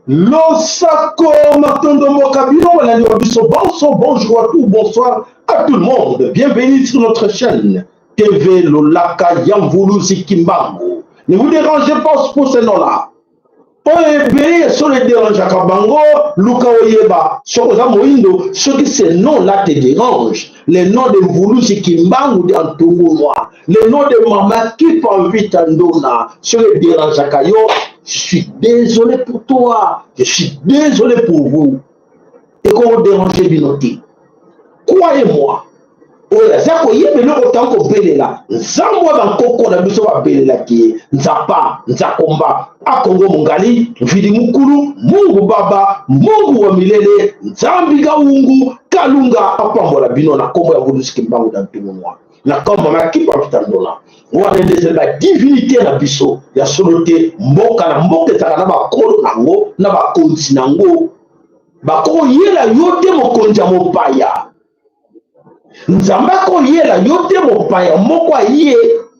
Losako Matondo Mokabino, bonjour à tous, bonsoir à tout le monde. Bienvenue sur notre chaîne TV Lolaka Yamvulu Zikimbango. Ne vous dérangez pas pour ce nom-là. Oye sur le dérange à Kabango, Luka Oyeba, Chokoza Moindo, ce que ces noms-là te dérangent. Les noms de Mvulu Zikimbango d'Antongoua, les noms de Mama qui invite Andona, sur le dérange à Kayo. Je suis désolé pour toi, je suis désolé pour vous. Et qu'on vous dérange Binoté. Croyez-moi. Oya zako yebe loko tanko bele la nzambo ba nkoko na biso ba bele la ki nzapa nzakomba akongo mungali vidi mukulu Mungu baba Mungu wa milele nzambi ga ungu kalunga apambola bino na kombo ya Mvulu Mbangu na ntumunwa na kombo ma kipa vitandona wana la divinité na biso ya solote mboka na mboka ezaka na bakolo nango na bakonzi nango bakoko yela yote mokonzi ya mopaya nzambako yela yote mopaya moko aye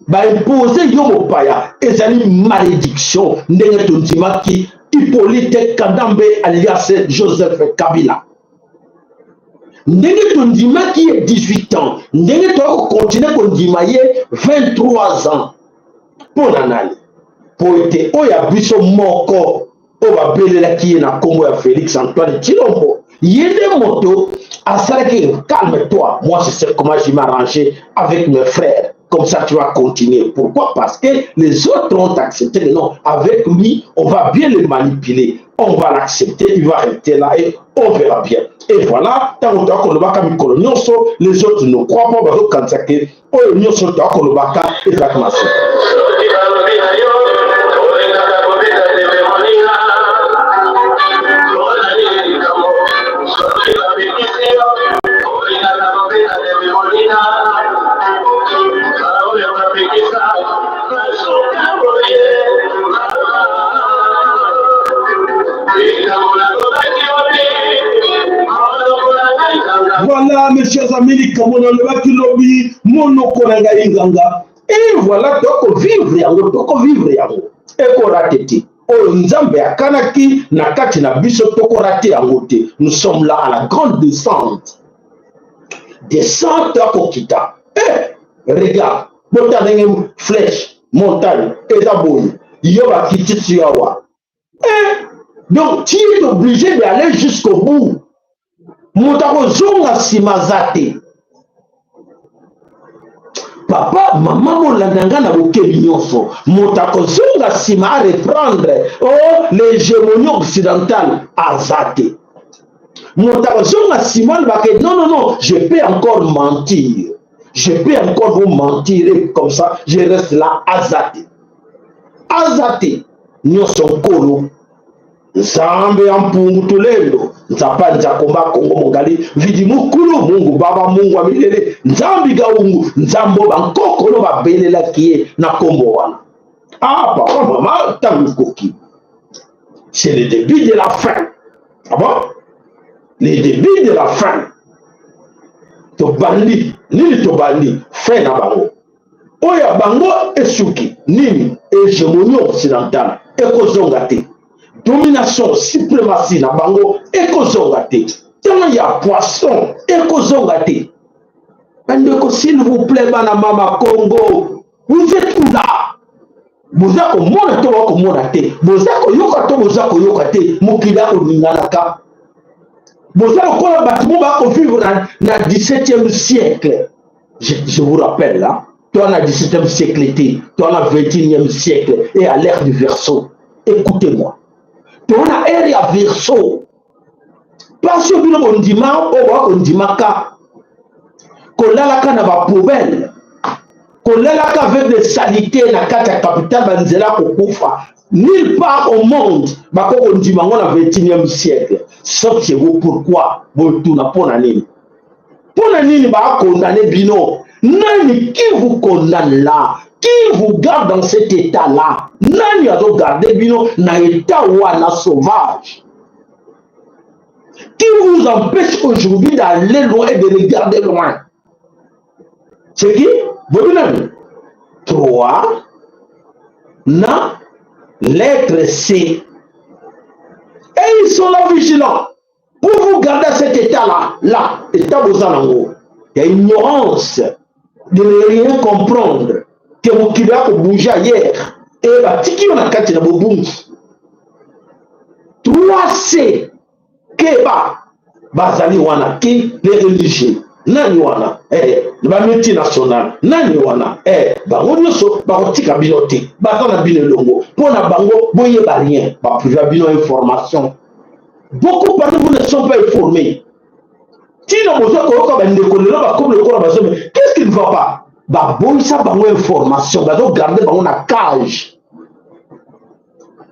ba imposer yo mopaya ezali malédiction ndenge tondimaki Hippolyte Kadambe alias Joseph Kabila ndenge tondimaki 18 ans ndenge to continuer kondima ye 23 ans pona nani po ete oya biso moko o ba belelaki ye na kombo ya Félix Antoine Tshilombo yende moto asalaki calme-toi, moi je sais comment je m'arranger avec mes frères. Comme ça, tu vas continuer. Pourquoi? Parce que les autres ont accepté le nom. Avec lui, on va bien le manipuler. On va l'accepter, il va rester là et on verra bien. Et voilà, tant qu'on le baka les autres ne croient pas quand ça que le baka et la classe. Voilà, mes chers amis, comme on a le lobby, monokoranga inganga. Et voilà, donc vivre yango, et qu'on a été. Oh, Nzambe akanaki na kati na biso toko raté yango te. Nous sommes là à la grande descente. Descente à Kokita. Eh, regarde, montagne flèche, montagne, et d'abord, yoba kititi yawa. Eh, donc tu es obligé d'aller jusqu'au bout. Montako zonga simazate. Papa, maman, mon landanga na bokeli nyonso. Montako zonga sima à reprendre. Oh, l'hégémonie occidentale azate. Montako zonga sima bake non, je peux encore mentir. Je peux encore vous mentir et comme ça, je reste là azate. Azate. Nyonso kolo. Nzambe ampungu tulendo nzapa nzakomba kongo mongali vidi mukulu Mungu baba Mungu wa milele nzambi gaungu nzambo bankoko no babelela kiye na kombo wana. Ah papa mama tangukoki. C'est le début de la fin. Ah bon? Le début de la fin. Tobandi nini tobandi fin na bango. Oya bango esuki nini hégémonie occidentale ekozonga te. Domination, suprématie na bango, ekozongate. Tellement il y a poisson, ekozongate. S'il vous plaît, Bana Mama Congo, vous êtes où là? boza ko mona to ko mona te boza ko yoka to boza ko yoka te mokili ko ninganaka boza ko la bâtiment ba ko vivre na 17e siècle je vous rappelle là toi na 17e siècle toi na 21e siècle et à l'ère du Verseau écoutez-moi toi na ère ya Verseau parce que bino ondima o wa ondimaka kolalaka na ba poubelle kolalaka avec des saletés na kati ya capitale banzela kokufa nulle part au monde bakoko ondima ngo na 21e siècle sauf chez vous pourquoi botuna pona nini bakondamné bino nani qui vous condamne là qui vous garde dans cet état là nani azo garder bino na état wana sauvage qui vous empêche aujourd'hui d'aller loin et de regarder loin? C'est qui? Volume 3, na lettre C. Et ils sont là vigilants pour vous garder cet état-là, état Bozanango. Il y a ignorance de ne rien comprendre que vous qui va bouger hier. Et la tiki on a quatre na bobungi. 3C. Keba bazali wana ki les religieux nani wana ba multinational nani wana bango nyonso bakotika bino te baza na bino elongo mpona bango boyeba rien bapriva bino information. Beaucoup parmi vous ne sont pas informés tina bozwa koyoka bandeko lelo bakomi lokola bazome qu'est-ce qui ne va pas baboyisa bango information bazogarde bango na cage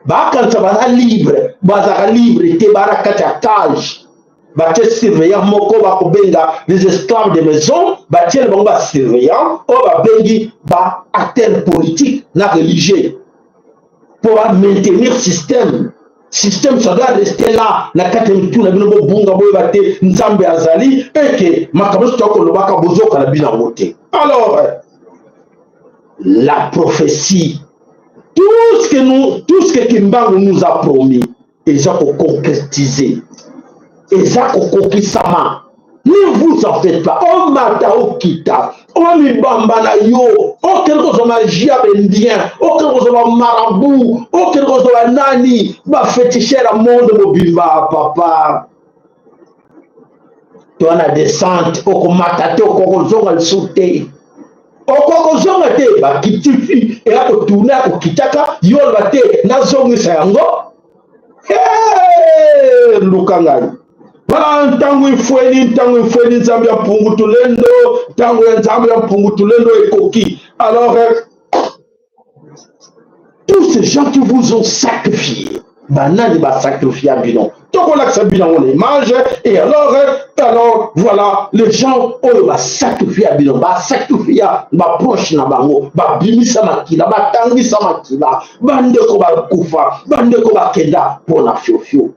bakanisa baza libre bazaka libre te bara kati ya cage batie surveillant moko bakobenga les esclaves de maison batiele bango basurveillant oyo babengi baacteur politique na religieux pour maintenir système ça doit rester là na kati ya mitu na bino bobunga boyeba te nzambe azali eke makambo nyonso tokolobaka bozoka na bino yango te. Alors la prophétie, tout ce que Kimbangu nous a promis, ils ont concrétisé. Ils ont concrétisama. Ne vous en faites pas. Oh mata o kita. Oh mi bamba na yo. Oh quelque chose magia bendien. Oh quelque chose marabout. Oh quelque chose nani. Ba féticher la monde mobimba papa. Toi na descente. Oko matate oko zonga le sauté. Okokozonga te bakitifi e akotourne akokitaka yoloba te nazongisa yango lukangai wala ntango ifweni nzambe ya mpungu tulendo ntango ya nzambe ya mpungu tulendo ekoki. Alors tous ces gens qui vous ont sacrifié banani ba sacrifié à bino tokolakisa bino on image et alors voilà les gens oyo ba sacrifié à bino ba sacrifié ba proche na bango ba bimisa makila ba tangisa makila bandeko ba kufa bandeko ba kenda pona fiofio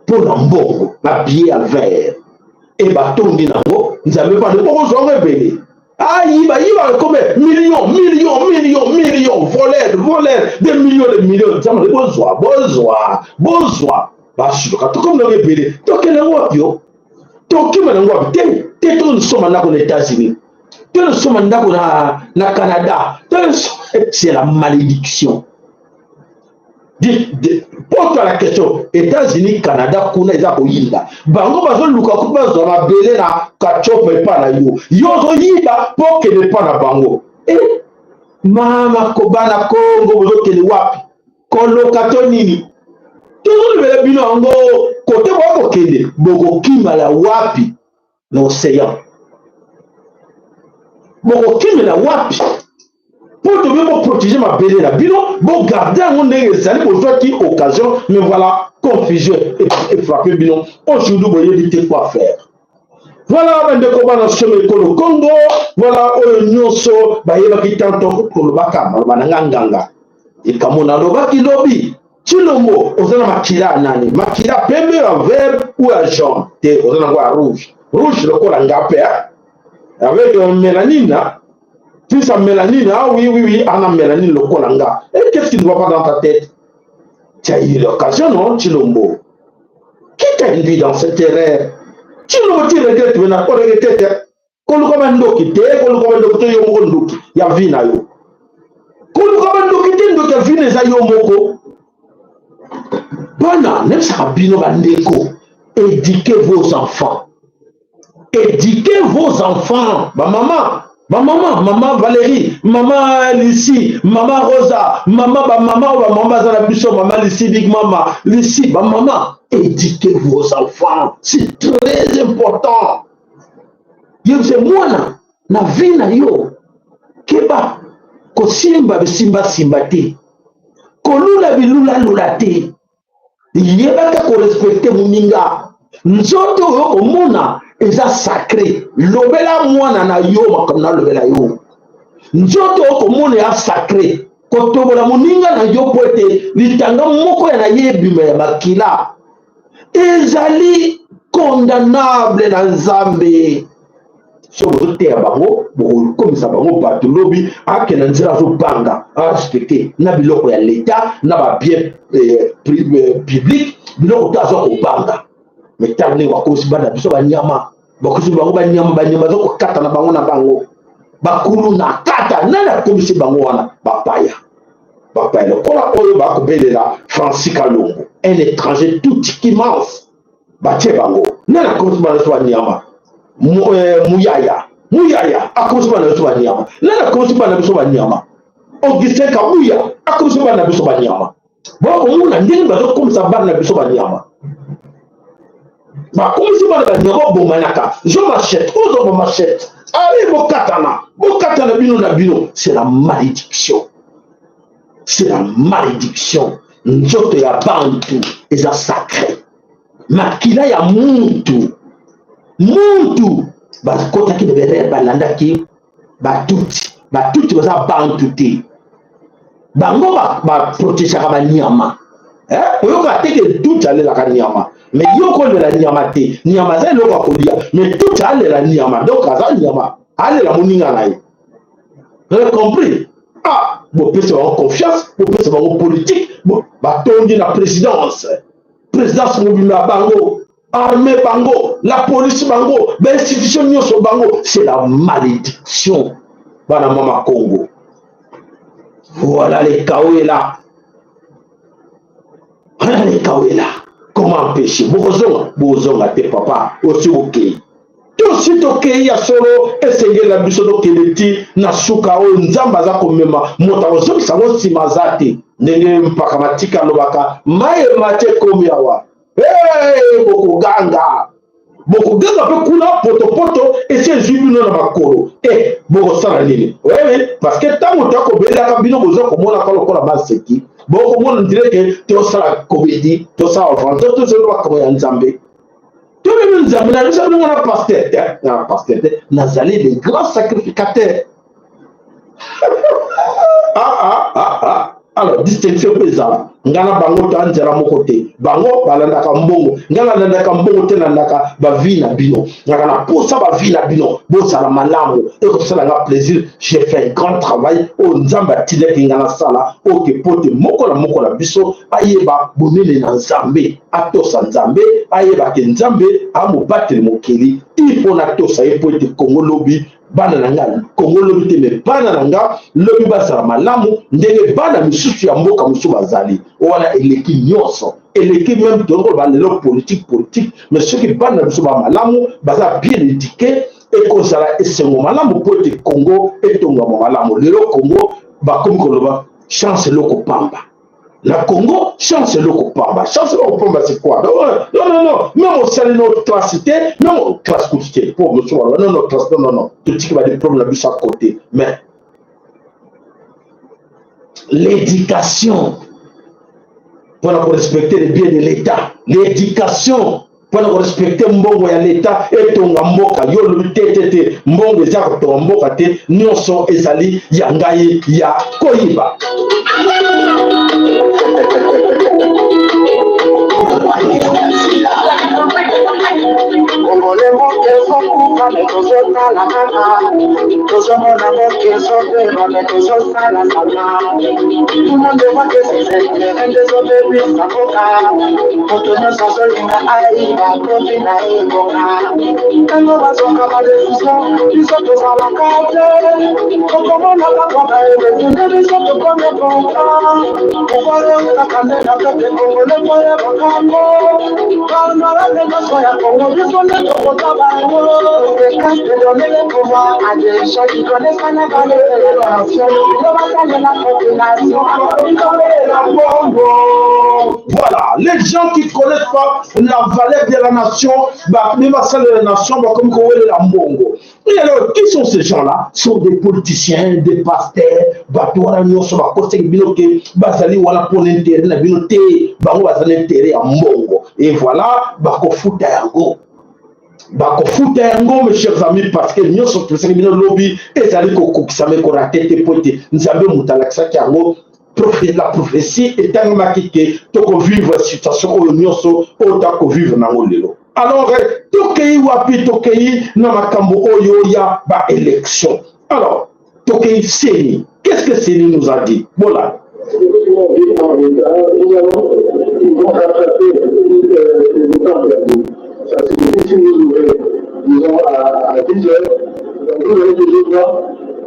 pona mbongo ba billet à verre et ba tondi nango nzambe pa de poko zonga ebele. Ah, il va comme millions, voleurs, des millions, ça me besoin. Bah, je suis comme le rébellé. Donc, quel est le wapio? Donc, qui m'a l'envoyé? T'es tout le sommet aux États-Unis. T'es le sommet na Canada. C'est la malédiction. Pose-toi la question, États-Unis, Canada, kuna eza koyinda. Bango bazo luka kuba zona belé na kachope pa na yo. Yo zo yinda poke ne pa na bango. Mama kobana Kongo bozo kele wapi? Kolokato nini? Toujours le bino ango kote bako kende boko kimala wapi na océan. Boko kimala wapi? Pour te protéger ma belle là, bon garder un monde des pour faire qui occasion, mais voilà, confusion et frapper bino. Aujourd'hui, vous voyez, dites quoi faire. Voilà, ben de comment on se met le Congo, voilà, on so, bah il va quitter un temps pour le baka, bananganga. Et comme on a le baki lobby, tu le mot, on a makila nani, makila pembe en vert ou en jaune, et on a rouge, le colanga père, avec un mélanine là. Tu sais, mélanine, ah oui, on a mélanine le colanga. Et qu'est-ce qui ne va pas dans ta tête? Tu as eu l'occasion, non, Chilombo? Qui t'a induit dans cette erreur? Chilombo, tu regrettes, tu n'as pas regretté. Quand le commando qui t'est, quand le commando qui t'est, il y a vie, il y a vie les ayo moko. Bana, nem sabino bandeko. Éduquez vos enfants. Éduquez vos enfants. Maman Valérie, maman Lucie, maman Rosa, maman Zanabiso, maman Lucie, Big Mama, Lucie, maman. Éduquez vos enfants. C'est très important. Yo c'est moi na vie na yo. Keba ko simba simba te. Ko lula te. Yebaka ko respecter muninga. Nzoto yo ko mona eza sacré. Lobela mwana na yo makamna lobela yo. Nzoto yo ko mona ya sacré. Ko tobola muninga na yo poete litanga moko ya na yebima ya makila. Ezali condamnable na Nzambe. So vous êtes à Bango, comme ça, Bango, Batulobi, à Kenanzira, Banga, à respecter, n'a biloko ya l'État, n'a bien public, biloko tazo au Banga. Mais t'as venu à cause de Biso Banyama, Bakusi Bango Banyama, Zoko Kata na Bango na Bango, Bakulu na Kata, Nana Komisi Bango wana, Bapaya. Bapaya, le Kola Oyo Bakobele la, Francis Kalongo, un étranger tout immense, Batie Bango, Nana Komisi Banyama. Muyaya akosuba na biso banyama nana akosuba na biso banyama Augustin Kabuya akosuba na biso banyama boko muna ndenge bazokomisa bana na biso banyama bakomisi bana banyama bomanaka zo machette ozo machette allez bokatana bino na bino. C'est la malédiction, c'est la malédiction. Nzoto ya bantu eza sacré makila ya muntu bakotaki bebere balandaki batuti baza bantu te bango baprotejaka banyama oyoka teke tuti alelaka nyama mais yoko olela nyama te nyama aza eloko ya kolia mais tuti alela nyama donc aza nyama alela moninga na ye. Vous avez compris? Bopesa bango confiance, bopesa bango politique, batondi na présidence mobimba bango, armée bango, la police bango, l'institution nyonso bango. C'est la malédiction. Bana mama Congo. Voilà les Kawela. Voilà les Kawela. Comment empêcher? Bozonga te papa, aussi ok. Tout de suite ok, ya solo, esenge la bisodo keleti, na suka o nzamba za komema, mota ozoki sango simazate, nenge mpaka matika lobaka, maye mate komiawa. Hey, bokuganga pe kuna poto ese zubino na makolo boko sala nini wewe parce que tango tako bela ka bino bozo komona kolo kola maseki boko mona ndire ke to sala comédie to sala enfant to zo ba ko ya Nzambe to même Nzambe na zo na pasteur nazali les grands sacrificateurs. Alors distinction pesala ngana bango tanzera moko te bango balandaka mbongo ngana landaka mbongo te landaka ba vie na bino ngana posa ba vie na bino bosala malamu et comme ça la plaisir. J'ai fait un grand travail au Nzamba tileki ngana sala o ke pote moko la biso ayeba bonene na Nzambe atosa Nzambe ayeba ke Nzambe amo battre mokeli il faut na tosa e pote Congo lobi bana nanga Congo lobi te me bana nanga lobi basala malamu ndenge bana misusu ya mboka musu bazali wana eleki nyonso eleki même tongo balelo politique mais ceux qui bana biso ba malamu baza bien éduqué et kozala esengo malamu pote Congo et tongo malamu lelo Congo ba komi koloba chance loko pamba la Congo chance loko pamba c'est quoi? Non même au sein de notre classité non classe coûtée pour le soir non classe non tout ce qui va des problèmes la bus à côté mais l'éducation pour respecter les biens de l'État, l'éducation pour respecter mbongo ya l'État et tonga mboka yo lutete mbongo za ko mboka te nyonso ezali ya ngai ya koyiba. Congolais monte son coupa Voilà, les gens qui ne connaissent pas la valeur de la nation, même à celle de la nation, comme la Mbongo. Et alors, qui sont ces gens-là? Ce sont des politiciens, des pasteurs, et voilà, mes chers amis, parce que nous sommes tous les lobby et ça dit qu'on a été pointé. Nous avons la prophétie est tellement que tu vivre la situation où nous sommes autant que vivre dans le lot. Alors, Tokei wapi Tokei na makambo oyo ya ba élection. Alors, Tokei Seni, qu'est-ce que Seni nous a dit? Voilà. Ça signifie si nous disons à 10 heures, vous allez toujours voir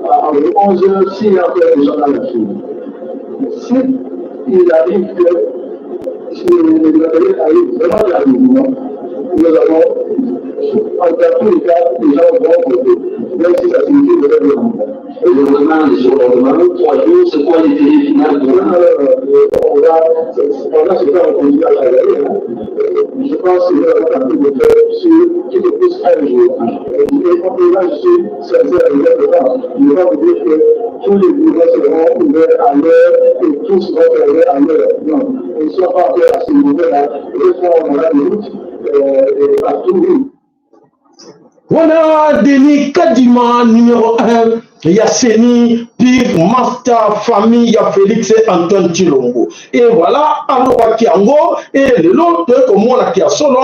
à 11 heures s'il y a encore des gens dans la file. Si il arrive que si les appelés arrivent vraiment à l'arrivement, nous allons, en tous les cas, les gens vont voter, même si ça signifie le règlement. Et le règlement, sur le règlement, 3 jours, c'est quoi les délais finaux de on va se faire conduire à la guerre. Je pense que c'est un peu de faire sur qui est plus un jour. Et on peut là, je suis sincère et honnête, je vais vous dire que tous les bureaux seront ouverts à l'heure et tous vont être ouverts à l'heure. Non, on ne soit pas encore à ce niveau-là. On a des routes et partout. Voilà, Denis Kadima, numéro 1. Il y a Seni, Pire, Master, Famille, il y a Félix et Antoine Chilombo. Et voilà, alors Kiango, et l'autre, comme on a qui a solo,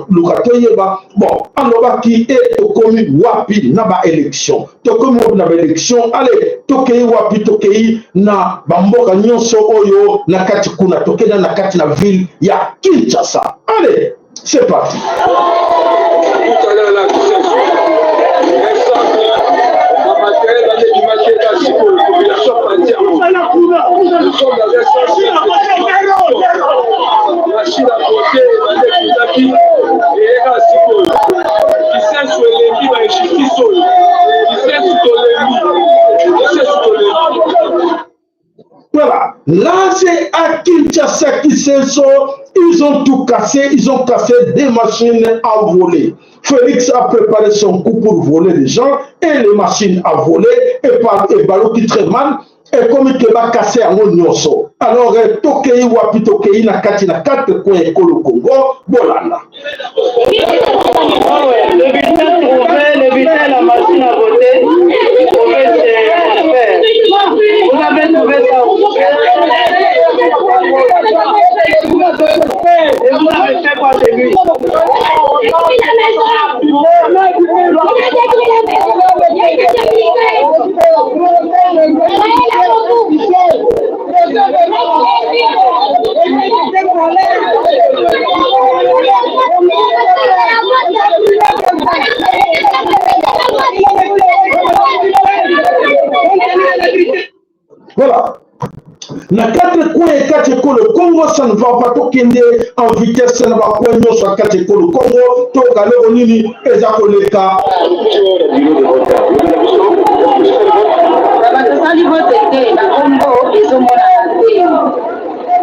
Lukatoyeba. Bon, alors qui est Tokomi Wapi, Naba élection. Tokomi Naba élection, allez, Tokei Wapi, Tokei, na Bamboka Nyonso Oyo, na Katikuna, Tokei na Kati na ville, il y a Kinshasa. Allez, c'est parti. Voilà, là c'est à Kinshasa qui sont, ils ont tout cassé, ils ont cassé des machines à voler. Félix a préparé son coup pour voler les gens et les machines à voler et Balo qui très mal et comme il va casser en Nyonso. Alors, Tokei Wapi Tokei na kati na 4 coins école au Congo, Bolanda. Le bulletin, la machine à voter, vous avez trouvé ça où? Et vous avez fait quoi de lui? Voilà. Na 4 coins et 4 écoles le Congo, ça ne va pas tourner en vitesse, ça ne va pas nous sur 4 écoles le Congo, tout galé au Nini, et ça pour les cas.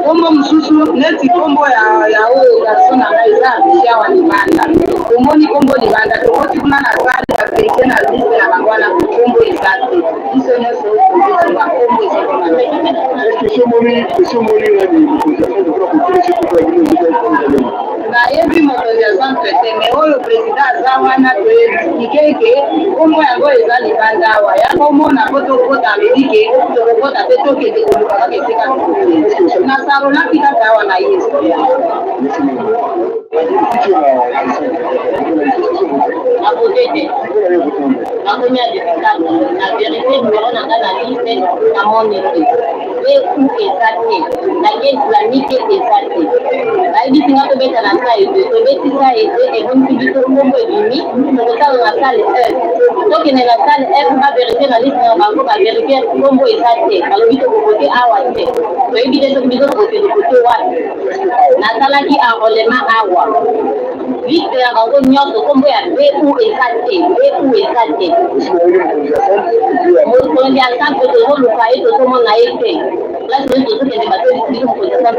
Kombo msusu neti kombo ya oyo gasona ngaiza bisha wa libanda komoni kombo libanda tokoti kuna na zali afrika na liste na mangwana kombo isate iso nyoso kombo isate na yebi motorisation traité oyo président zawana to ikeke kombo yango eza libanda wa ya kombo na koto kota medike to kota teto kete ko ka keseka na saro na pika kawa na yesu akote vérité. La première de la vérité, numéro d'analyse, à mon état. Et où est ça? La guerre islamique est ça. La vie, c'est notre bête à la salle. Le bête, c'est ça. Et bon, tu dis que le monde est uni. Donc, ça, dans la salle F. Donc, dans la salle F, ma vérité, la liste, ma vérité, le monde est ça. Alors, il faut côté A ou A. Donc, il faut que vous côté A. La salle qui a relèvement A ou A. Vite, on va venir de combien B ou est ça. B ou est ça. On dit à ça que tout le monde a été, tout le monde a été. Là, c'est tout ce qui est débattu, pour que ça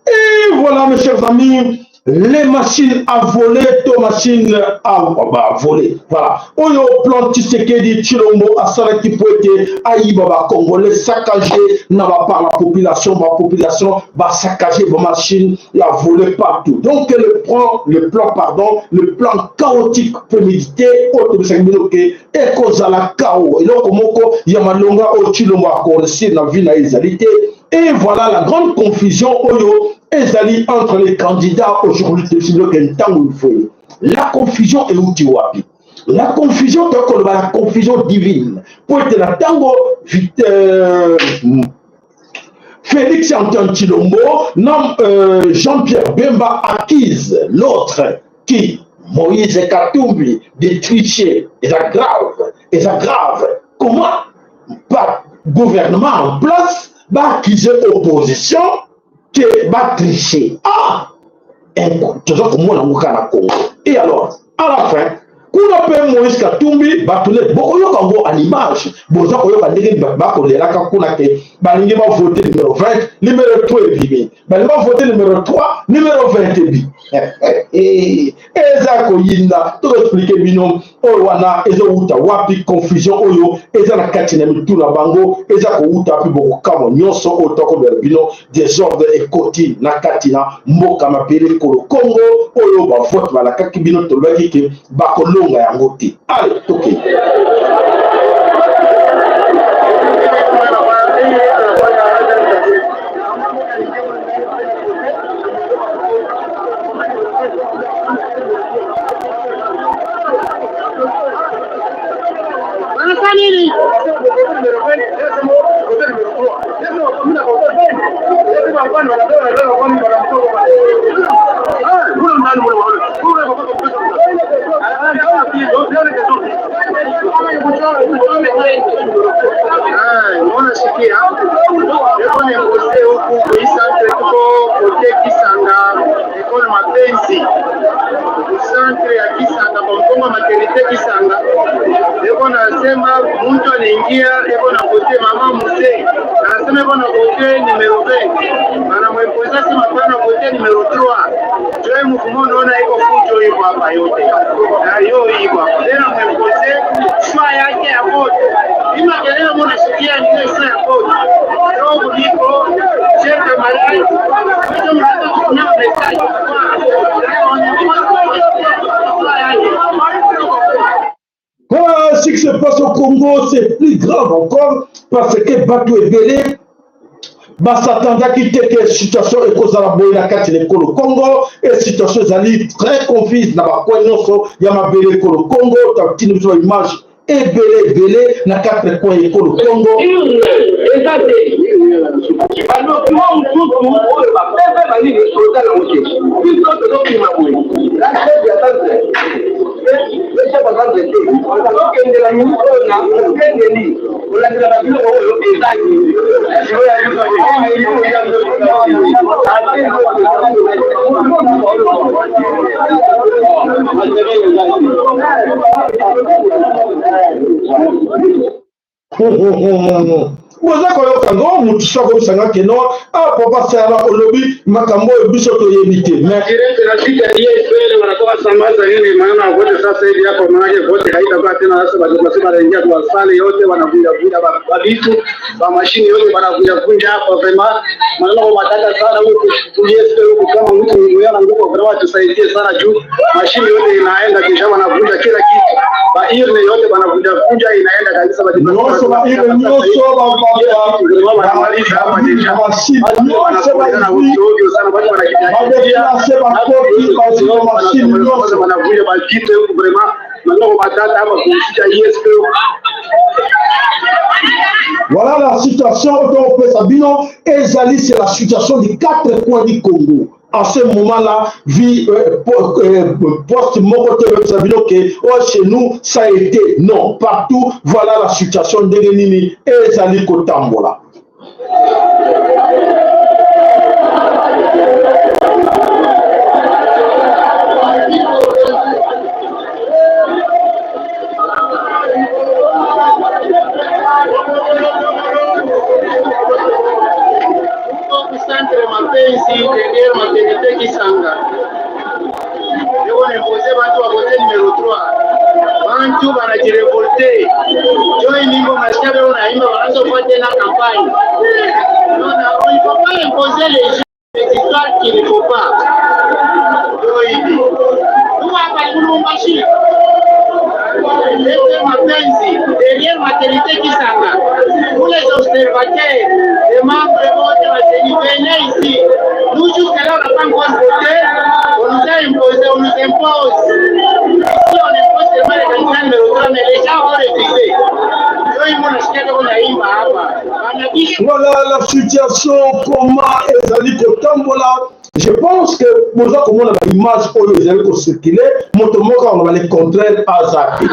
Et voilà, mes chers amis, les machines à voler, les machines à voler. Voilà. Oyo plan Tshisekedi Tshilombo asala qui peut être aïbaba congolais saccagé par la population va saccager vos machines et à voler partout. Donc le plan chaotique prémédité et cause à la chaos. Et donc moko yamalonga o Tshilombo a connu la vie na égalité. Et voilà la grande confusion oyo ezali entre les candidats aujourd'hui. La confusion est où tu vois? La confusion, la confusion divine. Pour être la tango, Félix Antoine Tshilombo, non Jean-Pierre Bemba acquise l'autre qui Moïse Katumbi de tricher, et ça grave. Comment par gouvernement en place va accuser opposition qui va tricher. Et alors, à la fin, qu'on appelle Moïse Katumbi, à l'image, voter numéro 20, numéro 3 et voter numéro 3, numéro 20 et ça koyinda to expliquer binom owana ezo uta wapi confusion oyo eza na kati na mitu na bango eza ko uta pi boko kamo nyonso otoko bino désordre et koti na kati na mboka mapele ko Congo oyo ba vote bala kaki bino to laki ke ba kolonga yango te. Allez toke ce qui se passe au Congo, c'est plus grave encore parce que Batou est belé. S'attendait à quitter que la situation est causée à la boîte de l'école Congo et la situation est très confuse. Dans la coin, il y a ma belle école Congo, tu as une image et belé, dans 4 coins école Congo. Boza koyoka ngo mutu soko sanga keno papa sala olobi makambo ebiso to yebite mais direct na sita ISL wanatoa sambaza nini maana wote sasa hivi hapo maana wote haitakuwa tena sasa wanasema wanaingia kwa sala yote wanavuja vitu ba mashine yote wanavuja hapa vema maana kwa matata sana huko ISL kama mtu mmoja na nguvu kwa watu tusaidie sana juu mashine yote inaenda kisha wanavuja kila kitu ba ile yote wanavuja inaenda kabisa ba Voilà la situation dont Sabino Ezali, c'est la situation des 4 coins du Congo. En ce moment-là, vie post-Mokote Sabino que chez nous, ça a été non. Partout, voilà la situation de Nini Ezali Kotambola. Mapenzi ndio maternité Kisanga. Leo nimpoze watu wa vote numero 3. Bantu banajirevolte. Joy nimbo masikia leo naimba wanaanza kufanya na campagne. Non, on ne peut pas imposer les gens des histoires qu'il ne faut pas. Joy. Nous hapa Lubumbashi. Leo mapenzi derrière maternité Kisanga. Tous les observateurs, les membres de votre venez ici. Nous, jusqu'à là, on n'a pas encore voté. On nous a imposé, on nous impose. Ici, on impose seulement les candidats numéro 3, mais les gens ont refusé. Voilà la situation, comment Ezali Kotambola. Je pense que nous avons l'image où les élèves circulent, Motomoka, on va les contraire à Zaki.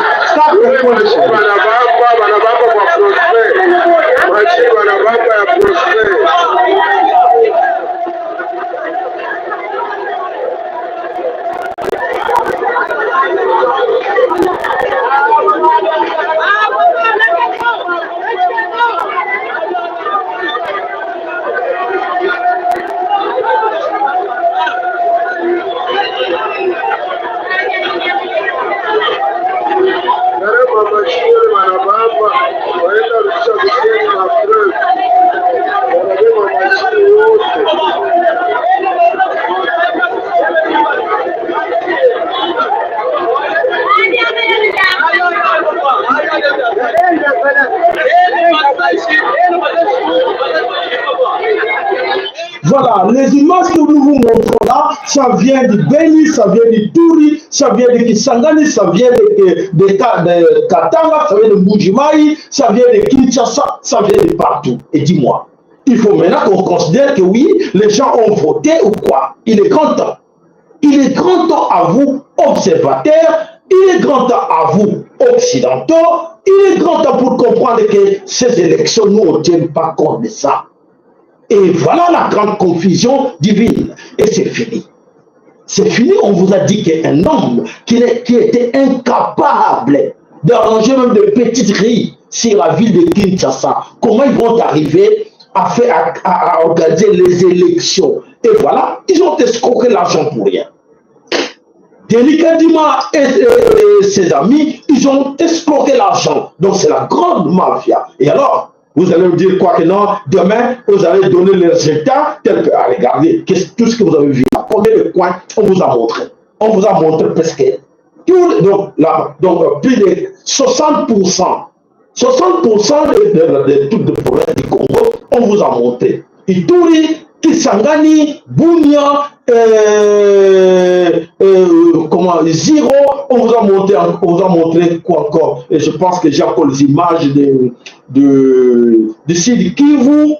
Voilà, les images que nous vous montrons là, ça vient de Beni, ça vient de Turi, ça vient de Kisangani, ça vient de Katanga, ça vient de Mbujimai, ça vient de Kinshasa, ça vient de partout. Et dis-moi, il faut maintenant qu'on considère que oui, les gens ont voté ou quoi? Il est grand temps. Il est grand temps à vous, observateurs, il est grand temps à vous, occidentaux, il est grand temps pour comprendre que ces élections, nous, on ne tient pas compte de ça. Et voilà la grande confusion divine. Et c'est fini. C'est fini, on vous a dit qu'un homme qui était incapable d'arranger même de petites riz sur la ville de Kinshasa, comment ils vont arriver à organiser les élections? Et voilà, ils ont escroqué l'argent pour rien. Denis Kadima et ses amis, ils ont escroqué l'argent. Donc c'est la grande mafia. Et alors, vous allez me dire quoi que non, demain, vous allez donner les résultats tels que, regardez, tout ce que vous avez vu, combien de coins on vous a montré. On vous a montré presque tout, donc plus de 60% de toutes les provinces du Congo, on vous a montré. Ituri, Kisangani, Bunia, Ziro, on vous a montré quoi encore? Et je pense que j'ai encore les images de Sidi Kivu,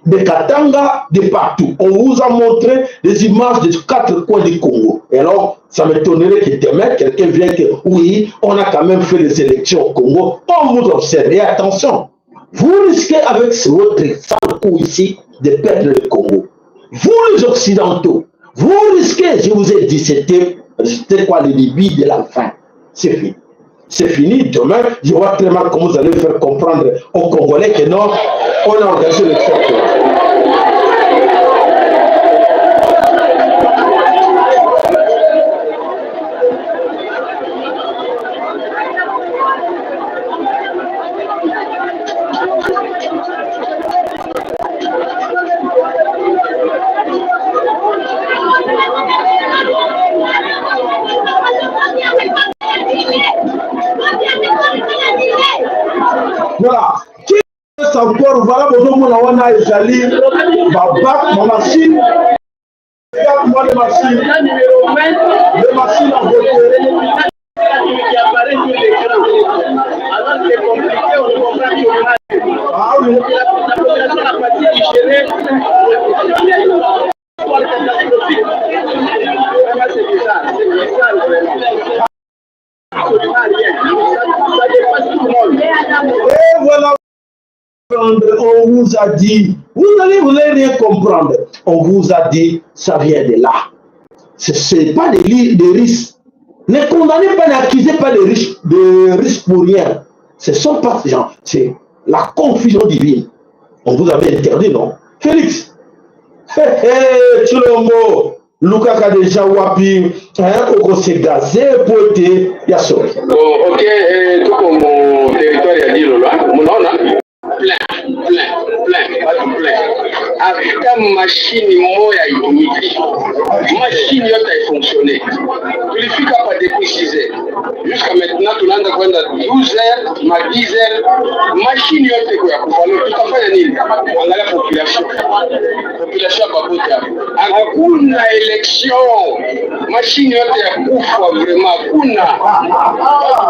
de Katanga, de partout. On vous a montré des images des 4 coins du Congo. Et alors, ça m'étonnerait que demain, quelqu'un vienne que oui, on a quand même fait les élections au Congo. On vous observe. Et attention, vous risquez avec votre sale coup ici de perdre le Congo. Vous les Occidentaux, vous risquez, je vous ai dit, c'était quoi le début de la fin. C'est fini. C'est fini. Demain, je vois très mal comment vous allez faire comprendre aux Congolais que non, on a organisé le fait. Voilà. Qui reste encore, voilà, on a Ezali, Babak, ma machine. Regarde-moi les machines. Les machines à voter. Qui apparaît sur l'écran. Alors c'est compliqué, on ne comprend pas. Ah oui. La population n'a pas dit gérer. C'est bizarre, vraiment. Absolument rien. Ça dépasse tout le monde. Et voilà. On vous a dit, vous n'allez rien comprendre. On vous a dit, ça vient de là. Ce n'est pas des risques. Ne condamnez pas, n'accusez pas de risques pour rien. Ce ne sont pas ces gens. C'est la confusion divine. On vous avait interdit, non? Félix. Chilombo. Luka Kadeja Wapi. Oko se gazé, poété. Yasso. Ok, tout comme mon territoire a dit, mon nom, plein. Hata mashini moya itumiki, mashini yote haifonctionne. Tulifika hapa depuis 6 heures jusqu'à maintenant, tunaanza kwenda 12 heures ma 10 heures, mashini yote kwa kufa. Tutafanya nini? Angalia population babote hapo, hakuna election, mashini yote ya kufa vraiment, hakuna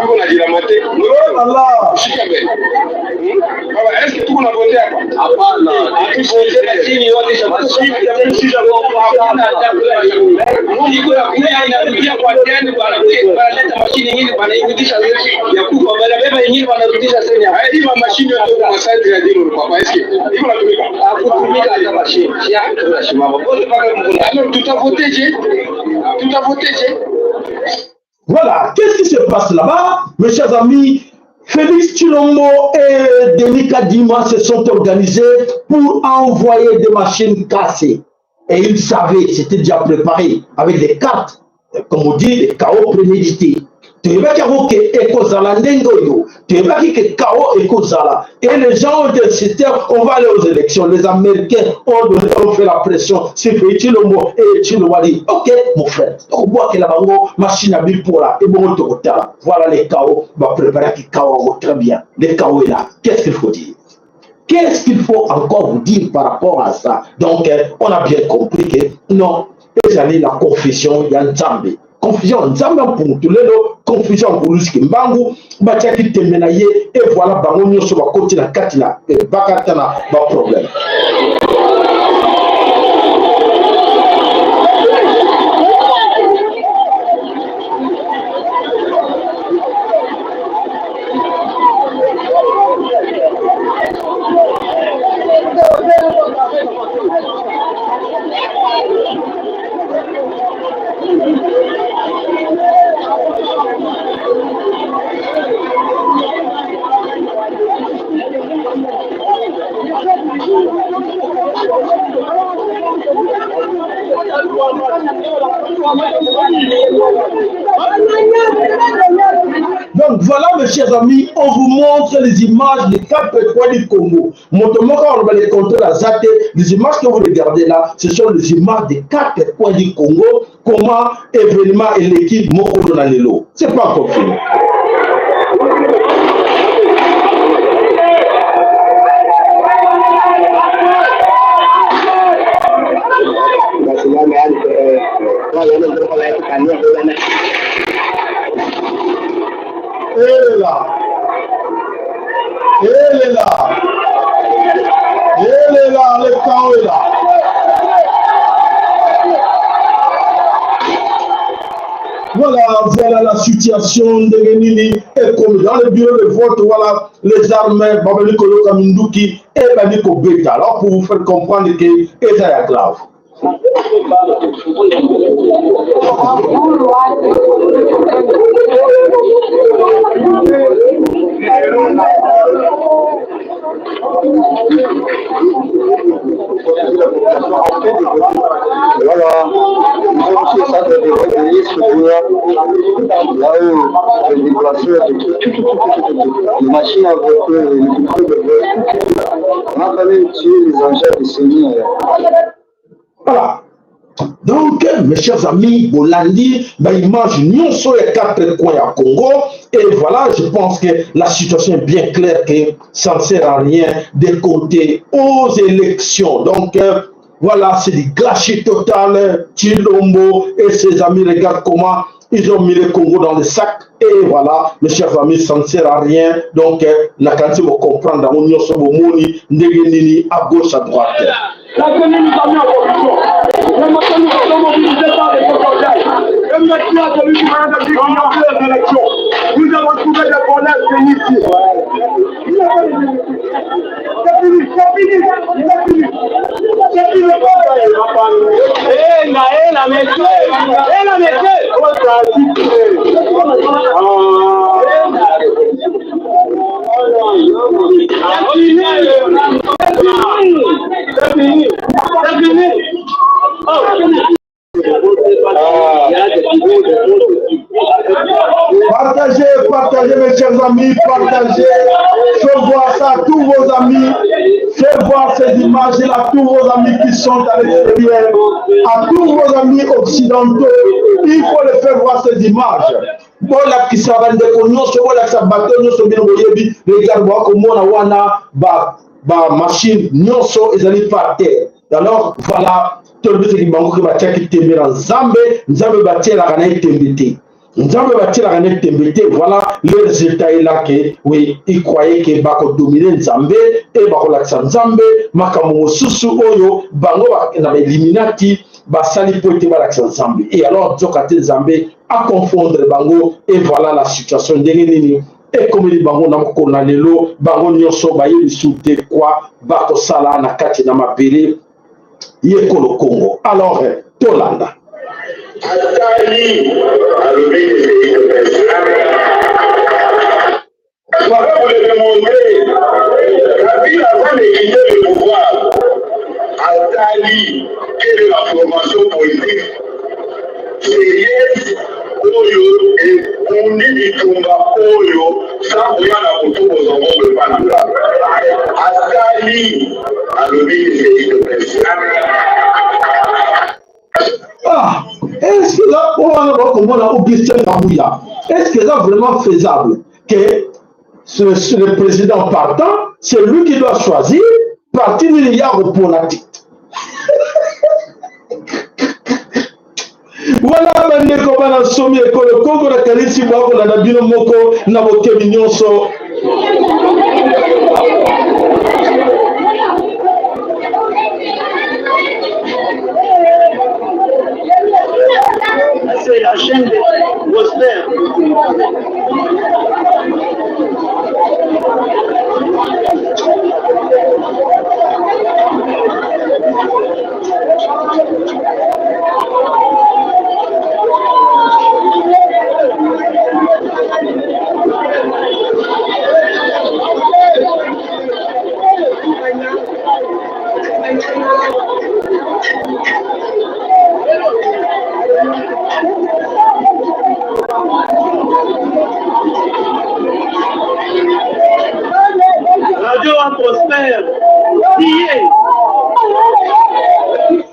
biko na jiramate shika mbele. Baba, est-ce que tu connais voté hapa? Hapana. Atuvote mashini yote iko ya kuya inarudia kwa tena wanaleta mashini nyingine wanairudisha ya kufa bala beba nyingine wanarudisha tena. Hii mashini yote kwa sasa ya dilo papa, est-ce que iko natumika? Hakutumika hata mashini. Ya tunashimama. Bote paka mkono. Alors tutavoteje? Voilà, qu'est-ce qui se passe là-bas, mes chers amis? Félix Chilombo et Denis Kadima se sont organisés pour envoyer des machines cassées. Et ils savaient, c'était déjà préparé, avec des cartes, comme on dit, des chaos prémédités. Tu veux qu'il y ait et les gens ont décidé, on va aller aux élections. Les Américains ont fait la pression. C'est fait Chilombo et Chilombo a dit, ok, mon frère, on voit que la machine a mis pour là, et bon, voilà les chaos, on va préparer les chaos, très bien. Les chaos est là. Qu'est-ce qu'il faut dire? Qu'est-ce qu'il faut encore vous dire par rapport à ça? Donc, on a bien compris que non, la confusion, il y a un Zambie. Confusion Nzambe pour tout le monde, confusion pour Luski Mbangu, Batiaki Temenaye, et voilà, Bangonio sur la côté de la Katina, et Bakatana, pas de problème. Donc voilà mes chers amis, on vous montre les images des 4 pétroles du Congo. Motomoka, on va les compter la ZAT. Les images que vous regardez là, ce sont les images des 4 pétroles du Congo. Comment événement et l'équipe Moko Donalelo. C'est pas encore fini. Elle est là. Elle est là. Elle est là. Le chaos est là. Voilà la situation de Renini. Et comme dans le bureau de vote, voilà les armées, Babaliko Kaminduki et Baniko Beta. Alors pour vous faire comprendre que c'est grave. Voilà, c'est ça de recueillir ce jour là où les déplaceurs, les machines à voter, les bureaux de vote, on a fallu tuer les engins de Seigneur. Voilà. Donc, mes chers amis, Bolandi, il mange nyonso et 4 coins à Congo. Et voilà, je pense que la situation est bien claire que ça ne sert à rien de compter aux élections. Donc, voilà, c'est du gâchis total. Chilombo et ses amis, regardent comment ils ont mis le Congo dans le sac. Et voilà, mes chers amis, ça ne sert à rien. Donc, la quantité vous comprendre dans l'Union Sobomoni, Ndegenini, à gauche, à droite. La tenue nous a mis en position. Le matin, nous sommes mobilisés par les protocoles. Et maintenant, celui qui va nous financer les élections. Nous avons trouvé des problèmes ici. C'est fini, c'est fini, c'est fini. C'est fini. La métier. Partagez mes chers amis, partagez. Faites voir ça à tous vos amis. Faites voir ces images-là à tous vos amis qui sont à l'extérieur, à tous vos amis occidentaux. Il faut les faire voir ces images. Voilà qui s'arrête de connaître, voilà qui s'abatte, regarde-moi comment on a une machine, nyonso, ils allaient par terre. Alors voilà, tout le monde qui m'a dit que je vais te mettre en Zambé, Zambé va te la gagner tembete. Nzambe bati la gagner tembete. Voilà le résultat est là que oui, ils croyaient que bako dominer Nzambe et bako laksa Nzambe, makamu susu oyo bango na Illuminati basali pote ba laksa Nzambe. Et alors Zokate Nzambe à confondre bango et voilà la situation ndengenini. Et comme les bango na mokona lelo bango nyonso ba yebi soute quoi bako sala na kati na mabele yekolo Congo. Alors Tolanda Atali, alobi voilà pour le démontrer. Kabila avant de quitter le pouvoir, Atali, quelle est la formation politique sérieuse oyo et on dit du combat oyo sans rien à moto aux hommes de Panama. Atali, alobi de président. Ah, est-ce que là, est-ce que c'est vraiment faisable que le président partant, c'est lui qui doit choisir, partir il y a pour la tête. Voilà, maintenant, comment on a sommé le Congo, la Kalisi, la Nabino Moko, Naboke Mignonso. C'est la chaîne de Gospel. Radio Prospère.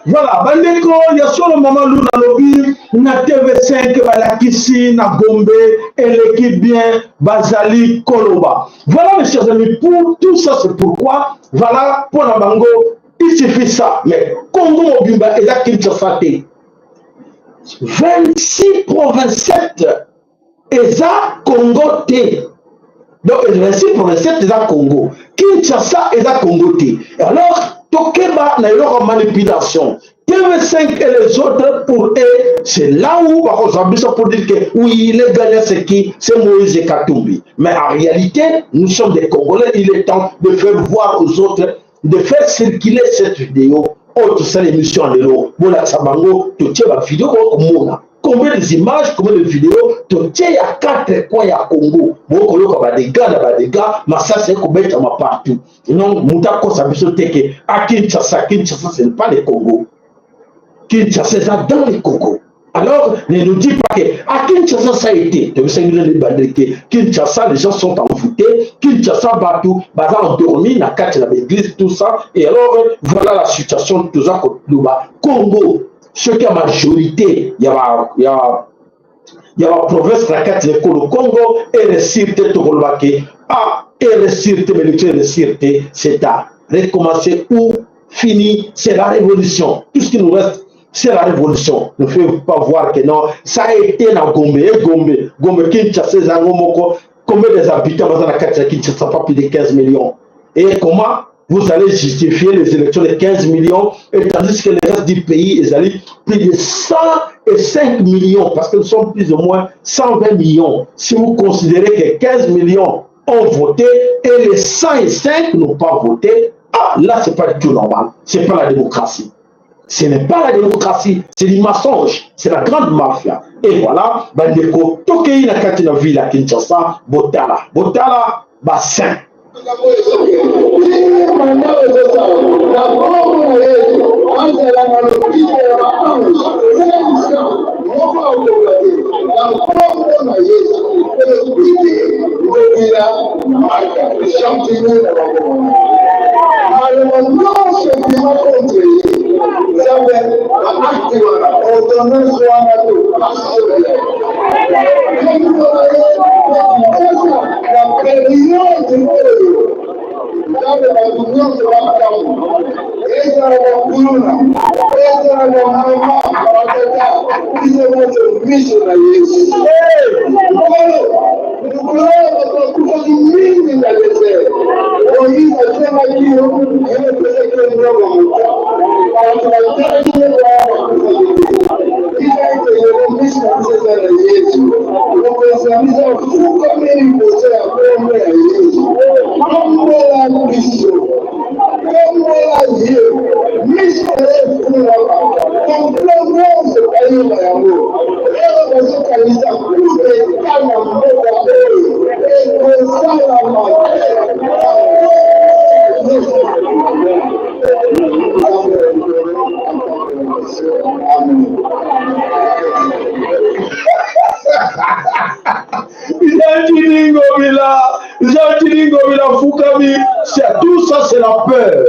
Voilà, bandeko, il y a sur le moment où on a lobby, na TV5, Balakisi, na Gombe, et l'équipe bien, Bazali, Koloba. Voilà, mes chers amis, pour tout ça, c'est pourquoi, voilà, pour la Bango, il suffit ça. Mais Congo Mobimba, et là, Kinshasa, 26 provincettes, et ça, Congo, donc, 26 provincettes, et ça, Congo. Kinshasa, et ça, Congo, et alors, Tokeba n'a eu manipulation. TV5 et les autres, pour eux, c'est là où, pour dire que oui, il est gagné, c'est qui? C'est Moïse Katumbi. Mais en réalité, nous sommes des Congolais, il est temps de faire voir aux autres, de faire circuler cette vidéo. Autre, c'est l'émission de l'eau. Voilà, Sabango, tu tiens la vidéo comme Mona. Combien d'images, combien de vidéos, tu tiens à 4 coins à Congo. Bon, il y a des gars, mais ça c'est comme ça partout. Non, Moutako Sabiso Teke, à Kinshasa, ce n'est pas le Congo. Kinshasa, c'est dans le Congo. Alors, ne nous dis pas que à Kinshasa, ça a été. Kinshasa, les gens sont envoûtés. Kinshasa, Batou, Baza endormi, Nakati, l'église, tout ça. Et alors, voilà la situation de tout ça. Congo. ce qui est majorité, il y a la province la carte de Congo et le Sirte Togolbake. Et le Sirte, c'est à recommencer ou fini, c'est la révolution. Tout ce qui nous reste, c'est la révolution. Ne faut pas voir que non, ça a été dans Gombe, Kinshasa, Zangomoko, combien des habitants dans la carte de Kinshasa, pas plus de 15 millions. Et comment vous allez justifier les élections de 15 millions, et tandis que le reste du pays, ils allaient plus de 105 millions, parce que nous sommes plus ou moins 120 millions. Si vous considérez que 15 millions ont voté et les 105 n'ont pas voté, là, ce n'est pas du tout normal. Ce n'est pas la démocratie. Ce n'est pas la démocratie, c'est du mensonge, c'est la grande mafia. Et voilà, Bandeko, Tokei na kati na ville à Kinshasa, Botala, bassin. Tout ça, c'est la peur.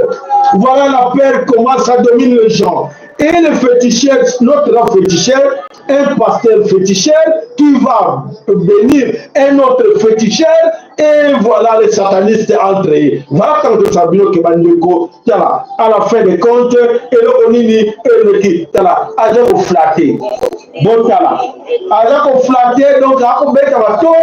Voilà la peur, comment ça domine les gens. Et le féticheur, notre féticheur, un pasteur féticheur qui va bénir un autre féticheur, et voilà les satanistes entre eux. Voilà quand nous savons que Bandeko, à la fin des comptes, et le Onini, et le qui, à vous flatter. Bon, à vous flatter, donc à vous mettre à pour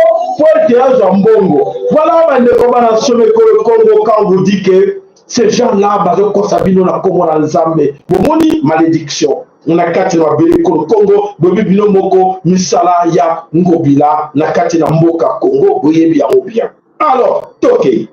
le théâtre Zambongo. Voilà Bandeko, le Congo, quand vous dit que ces gens-là, Sabino na Congo na Nzambe, bomoni malédiction. On a kati na Congo, Bobibino Moko, Misala ya Ngobila, na kati na Mboka Congo, boyebi ya bien. Alors, Toke.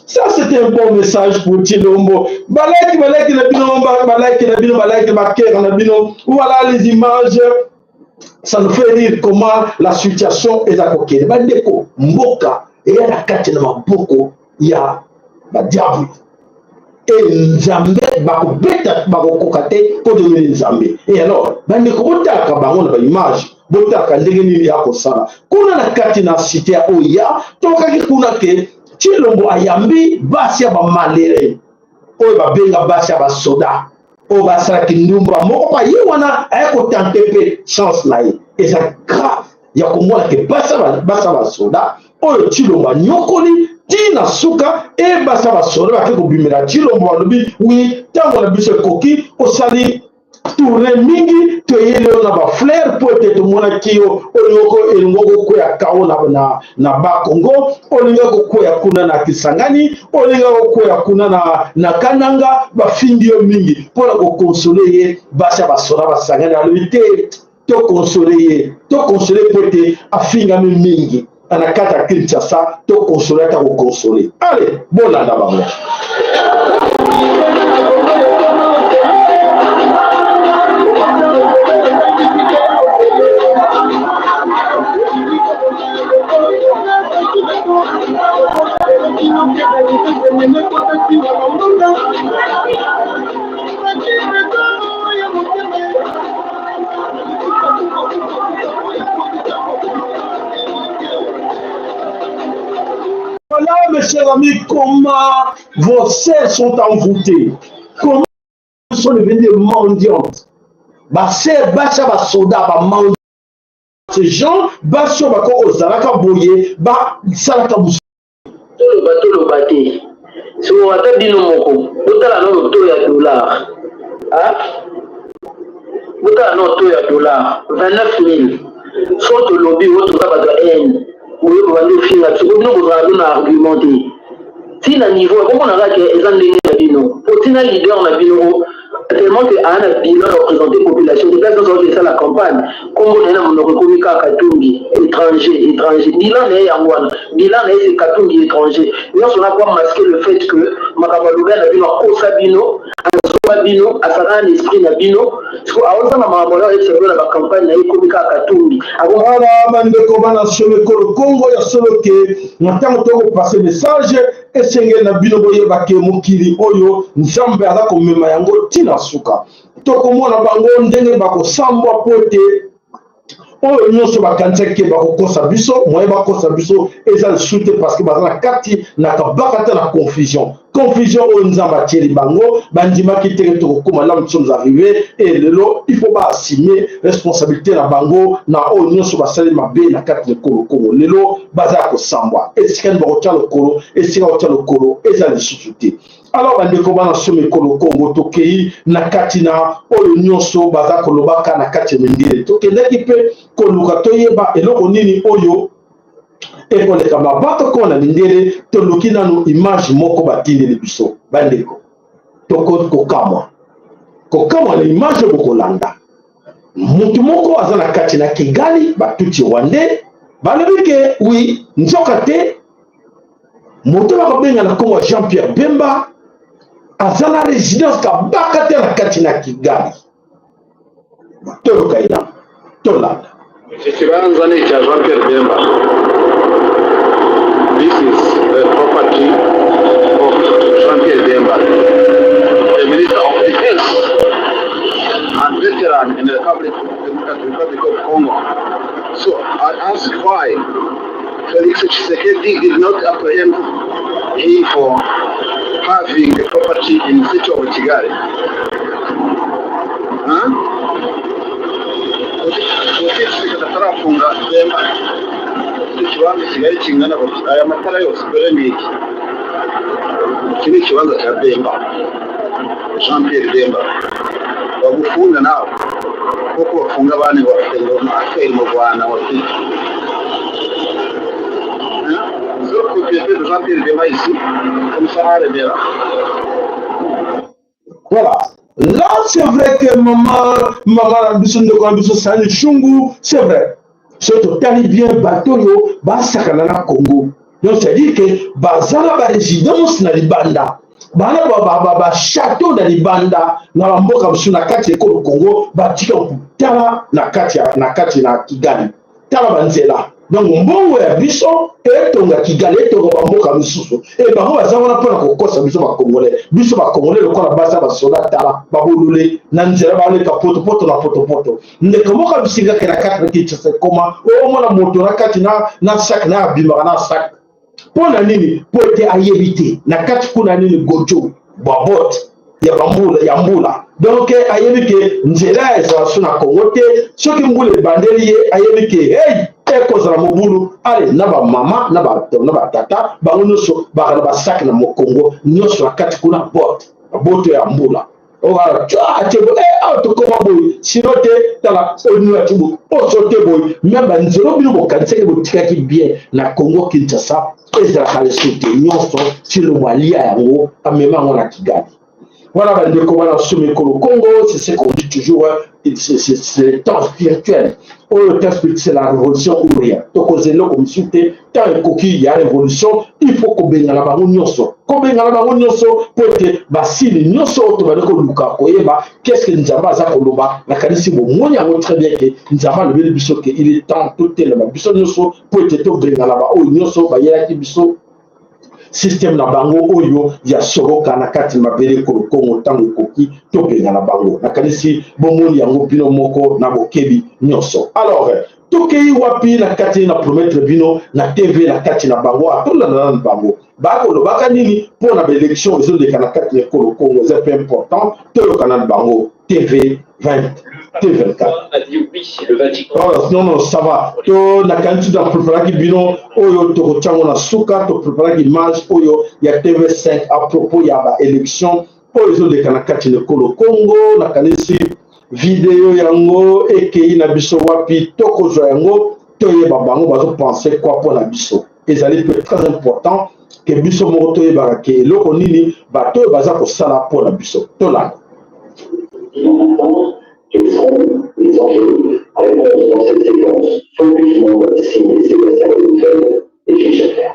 Ça, c'est un bon message pour Tilombo. Voilà les images. Ça nous fait rire comment la situation est à côté. Bandeko, Mboka, et il y a la carte de Maboko, il y a la diable. Et Nzambe, Bakobeta, Bakokate, pour devenir Nzambe. Et alors, Bandeko, Botaka, Bangon, l'image, Botaka, Ndegeni, Yakosana. Kuna la carte na cité à Oya, Tokaki Kuna ke, Tilombo Ayambi, Basia Bamalere, Oya Benga Basia Basoda. O basara kindumba moko pa yiwana ayako tantepe chance na ye eza grave ya komona ke basa soda oyo Chilombo nyokoli tina suka e basa soda ba ko bimela Chilombo alobi oui tango na biso koki osali tourner mingi to yele na ba fleur pote to mona kiyo oloko elongoko ko ya kao na ba Congo olinga ko ya kuna na Kisangani olinga ko ya kuna na Kananga ba findio mingi pour ko consoler basa basora basangani alite to consoler pote afinga mingi anakata Kinshasa to consoler ta ko consoler allez bona na bango. Voilà, mes chers amis, comment vos serres sont envoûtées. Comment ils sont devenus mendiantes. Bah, c'est bah, soda, bah, mendiant. Ces gens, bah, sur bah, koko, zalaka boye, bah, salaka boussou. Tolo bate. Si on a dit non, botala no to ya dollar. Hein? Botala no to ya dollar. 29 000. Soit le lobby, votre tabac de haine. Ou le vendeur final, tu peux nous argumenter. Si le niveau, comment on a dit qu'ils ont donné la bino, pour si le leader la bino, tellement que un bilan représenté population, les personnes qui ont fait la campagne, comme on a reconnu Katungi, étranger, bilan n'est à moi, bilan n'est Katungi étranger. Nous on a pas masqué le fait que Makabalouga a vu leur course à bino, à bino, à sa esprit à bino, parce qu'à ça m'a observé la campagne, il y a Katungi. Voilà, bande de commandes sur le Congo, il y a solo que nous avons passé message. Esenge na bino boye bake mokili oyo nzambe aza komema yango tina suka tokomona bango ndenge bakosambwa pote oyo nyonso bakanzaki bakokosa biso moye bakosa biso eza lisusu te parce que baza na kati na kabaka te na confusion oyo nzambe atieli bango bandimaki teke tokokoma là nous sommes arrivés et lelo il faut assumer responsabilité na bango na oyo nyonso basali mabe na kati lekolo kongo lelo baza ya kosambwa esika ni bakotia lokolo esika bakotia lokolo eza lisusu te alors bandeko bana somi ekolo kongo tokei na kati na oyo nyonso baza kolobaka na kati ya mindele tokendaki mpe koluka toyeba eloko nini oyo ekoleka mabato kona mindele toluki nanu image moko batindeli biso bandeko kokamwa na image bokolanda mutu moko aza na kati na Kigali batuti wande balobi ke wi nzoka te moto bakobenga na kongo Jean-Pierre Bemba aza na résidence kabaka te na kati na Kigali tolokaina tolanda Ikibanza ni cha Jean-Pierre Bemba. This is the property of Jean-Pierre Bemba, the Minister of Defense and veteran in the Republic of Congo. So I ask why Felix Tshisekedi did not apprehend him for having a property in the city of Kigali. Funga Bemba ikibanza kigali kingana aya matara yose dore niki kini kibanza cya Bemba Jean-Pierre Bemba bagufunga nawe kuko bafunga abandi bafite ngo mu Rwanda wafite Jean-Pierre Bemba ici comme ça à Remera. Voilà. Là, c'est vrai que maman, c'est vrai. C'est totalement bien bateau, basakana na Congo. Donc, c'est-à-dire que bazala ba résidence na libanda. Bana ba château na libanda na mboka biso na kati ya Congo, batika kutala na kati na Kigali. Tala banzela. Donc, mbongo ya biso etonga Kigali etonga mboka misusu. Et bango bazana pona kokosa biso ba Congolais. Biso ba Congolais lokola basa ba soda tala ba bolule na nzela ba le kapoto na poto. Ndeko moka bisinga ke na kati na Kinshasa koma o mona moto na kati na sac na bimba na sac. Pona nini pote ayebite na kati kuna nini gojo babot ya mbula. Donc ayebi ke nzela eza suna Congo te soki mbule bandeli ayebi ke hey ekozala mobulu ale na ba mama na ba tata bango nyonso bakala basaki na mokongo nyonso na kati kuna boto ya mbula owa atebo tokoma boy sirote tala onua tibu osote boy memba nzelo bino bokanisaki botikaki bien na Congo Kinshasa ezalaka lesote nyonso silo mwalia yango amema yango na Kigali. Voilà, Congo, c'est ce qu'on dit toujours, c'est le temps spirituel. Le temps spirituel, c'est la révolution ouvrière. Donc, comme c'était tant il y a révolution, il faut qu'on baigne la baronne Nyonso. Qu'on baigne la baronne Nyonso pour que Basile Nyonso, qu'est-ce que nous avons à Koloba, la qualité de mon très bien que nous avons le biso que il est temps tout est là. Biso Nyonso pour que tout baigne la baronne Nyonso, Bayaki Biso. système na bango oyo ya soroka na kati mabele Kongo tango koki to penga na bango nakanisi bomoni yango bino moko na bokebi nyonso. Alors tokei wapi na kati na promettre bino na TV na kati na bango atola na bango bako baka nini pour na élection zo de kana kati na Kongo c'est peu important to le canal bango TV 20 TV24 a dit oui le Vatican. Non ça va to na kanti da préparer ki bino oyo to chango na suka to préparer image oyo ya TV5 à propos ya ba élection oyo zo de kana kati na Kongo na kanisi vidéo yango ekei na biso wapi tokozwa yango toyeba bango bazo penser quoi pour la biso ezali très important que biso moko toyebaka ke eloko nini bato oyo baza kosala pour la biso tolanda. Quels seront les enjeux à répondre dans cette séquence Focus Monde signé Sébastien Lefebvre et Philippe Chafer.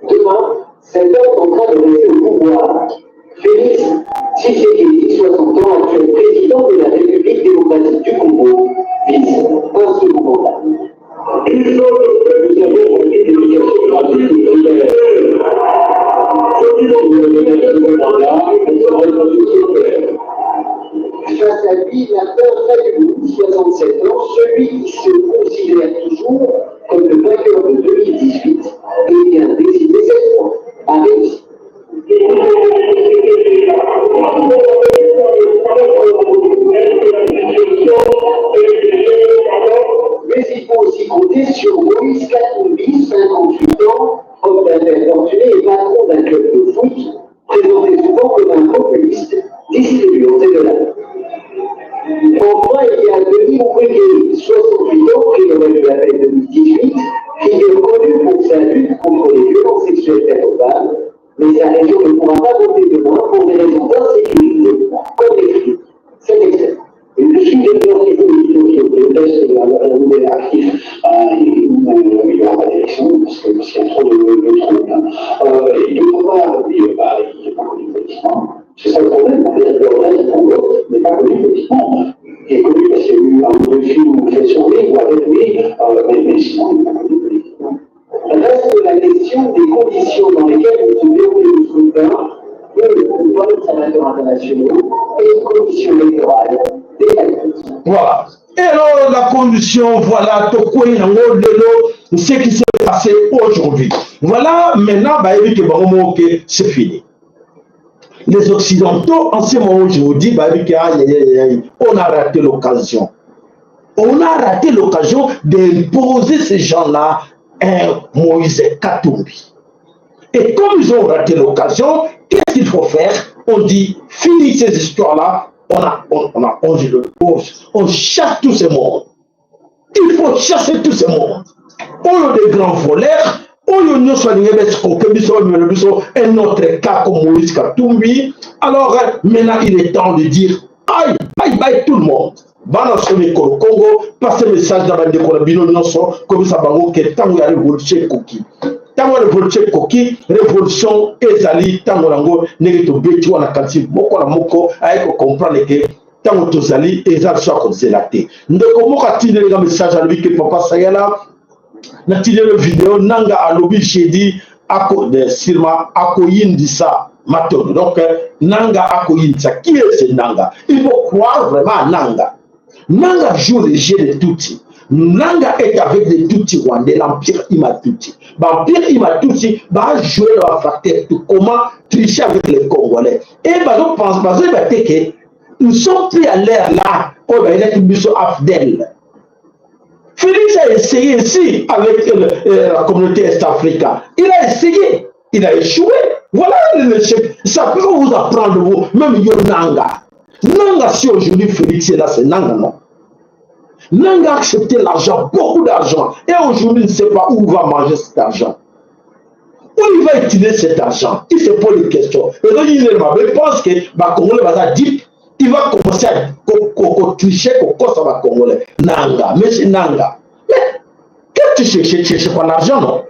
Demain, cet homme en train de rester au pouvoir, Félix Tshisekedi, 60 ans, actuel président de la République démocratique du Congo, vise un second mandat. Nous avons compris des obligations gratuites de salaire. Celui-là, nous avons un second mandat, nous avons un second salaire. Face à lui, la peur Fayou, 67 ans, celui qui se considère toujours comme le vainqueur de 2018 et qui a décidé cette fois à réussir. Mais il faut aussi compter sur Moïse Katumbi, 58 ans, homme d'affaires fortuné et patron d'un club de foot, présenté souvent comme un populiste, distribuant des dollars. Enfin, il y a Denis Mukwege, 68 ans, qui aurait pu appeler 2018, qui est reconnu pour sa lutte contre les violences sexuelles faites aux femmes, mais sa région ne pourra pas voter demain pour des raisons d'insécurité, comme les flics. C'est excellent. Le sujet de l'organisation qui est un nouvel actif, il y aura pas d'élection, parce qu'il y a trop de troubles. Et d'autre part, il n'est pas connu politiquement. C'est ça le problème, c'est-à-dire que le reste pour l'autre n'est pas connu politiquement. Il est connu parce qu'il y a eu un ou deux films faits sur lui, ou avec lui, mais sinon, il n'est pas connu politiquement. Reste la question des conditions dans lesquelles on se déroule le scrutin, pour les sénateurs internationaux et les conditions électorales des candidatures. Voilà. Et alors la condition, voilà, ce qui s'est passé aujourd'hui. Voilà, maintenant, c'est fini. Les Occidentaux, en ce moment, je vous dis, on a raté l'occasion. On a raté l'occasion d'imposer ces gens-là un Moïse Katumbi. Et comme ils ont raté l'occasion, qu'est-ce qu'il faut faire? On dit, finis ces histoires-là, on chasse tous ces mondes. Il faut chasser tous ces mondes. On a des grands voleurs, on a un autre cas comme Moïse Katumbi. Alors maintenant il est temps de dire aïe, bye bye tout le monde. Banasone Congo, passez le message dans la décoration, comme ça va vous que tant que la révolution coquille. Tant que la révolution coquille, révolution ezali, tant que l'ango n'est que bétu à la quantité, beaucoup la moko, avec comprendre que tant que tu zali, ezali soit consélaté. Donc comment a-t-il le message à lui que papa Sayala? N'a-t-il le vidéo nanga à l'objet j'ai dit de Sirma Akoyindisa Maton. Donc nanga Akoyindisa, qui est ce nanga? Il faut croire vraiment à nanga. Nanga joue le jeu de Tutsi. Nanga est avec les Tutsi rwandais, l'Empire Imatutsi. L'Empire Imatutsi va jouer leur facteur de comment tricher avec les Congolais. Et donc, pensez que nous sommes plus à l'air là, où il y a une mission Afdel. Félix a essayé ici avec la communauté est-africaine. Il a essayé, il a échoué. Voilà l'échec. Ça peut vous apprendre, vous, même Nanga. Nanga, si aujourd'hui Félix est là, c'est Nanga, non? Nanga a accepté l'argent, beaucoup d'argent. Et aujourd'hui, il ne sait pas où il va manger cet argent. Où il va utiliser cet argent? Il se pose des questions. Et donc, il pense que Congolais va dire, il va commencer à tricher au Congolais. Nanga, mais c'est Nanga. Mais qu'est-ce que tu cherches pas l'argent, non?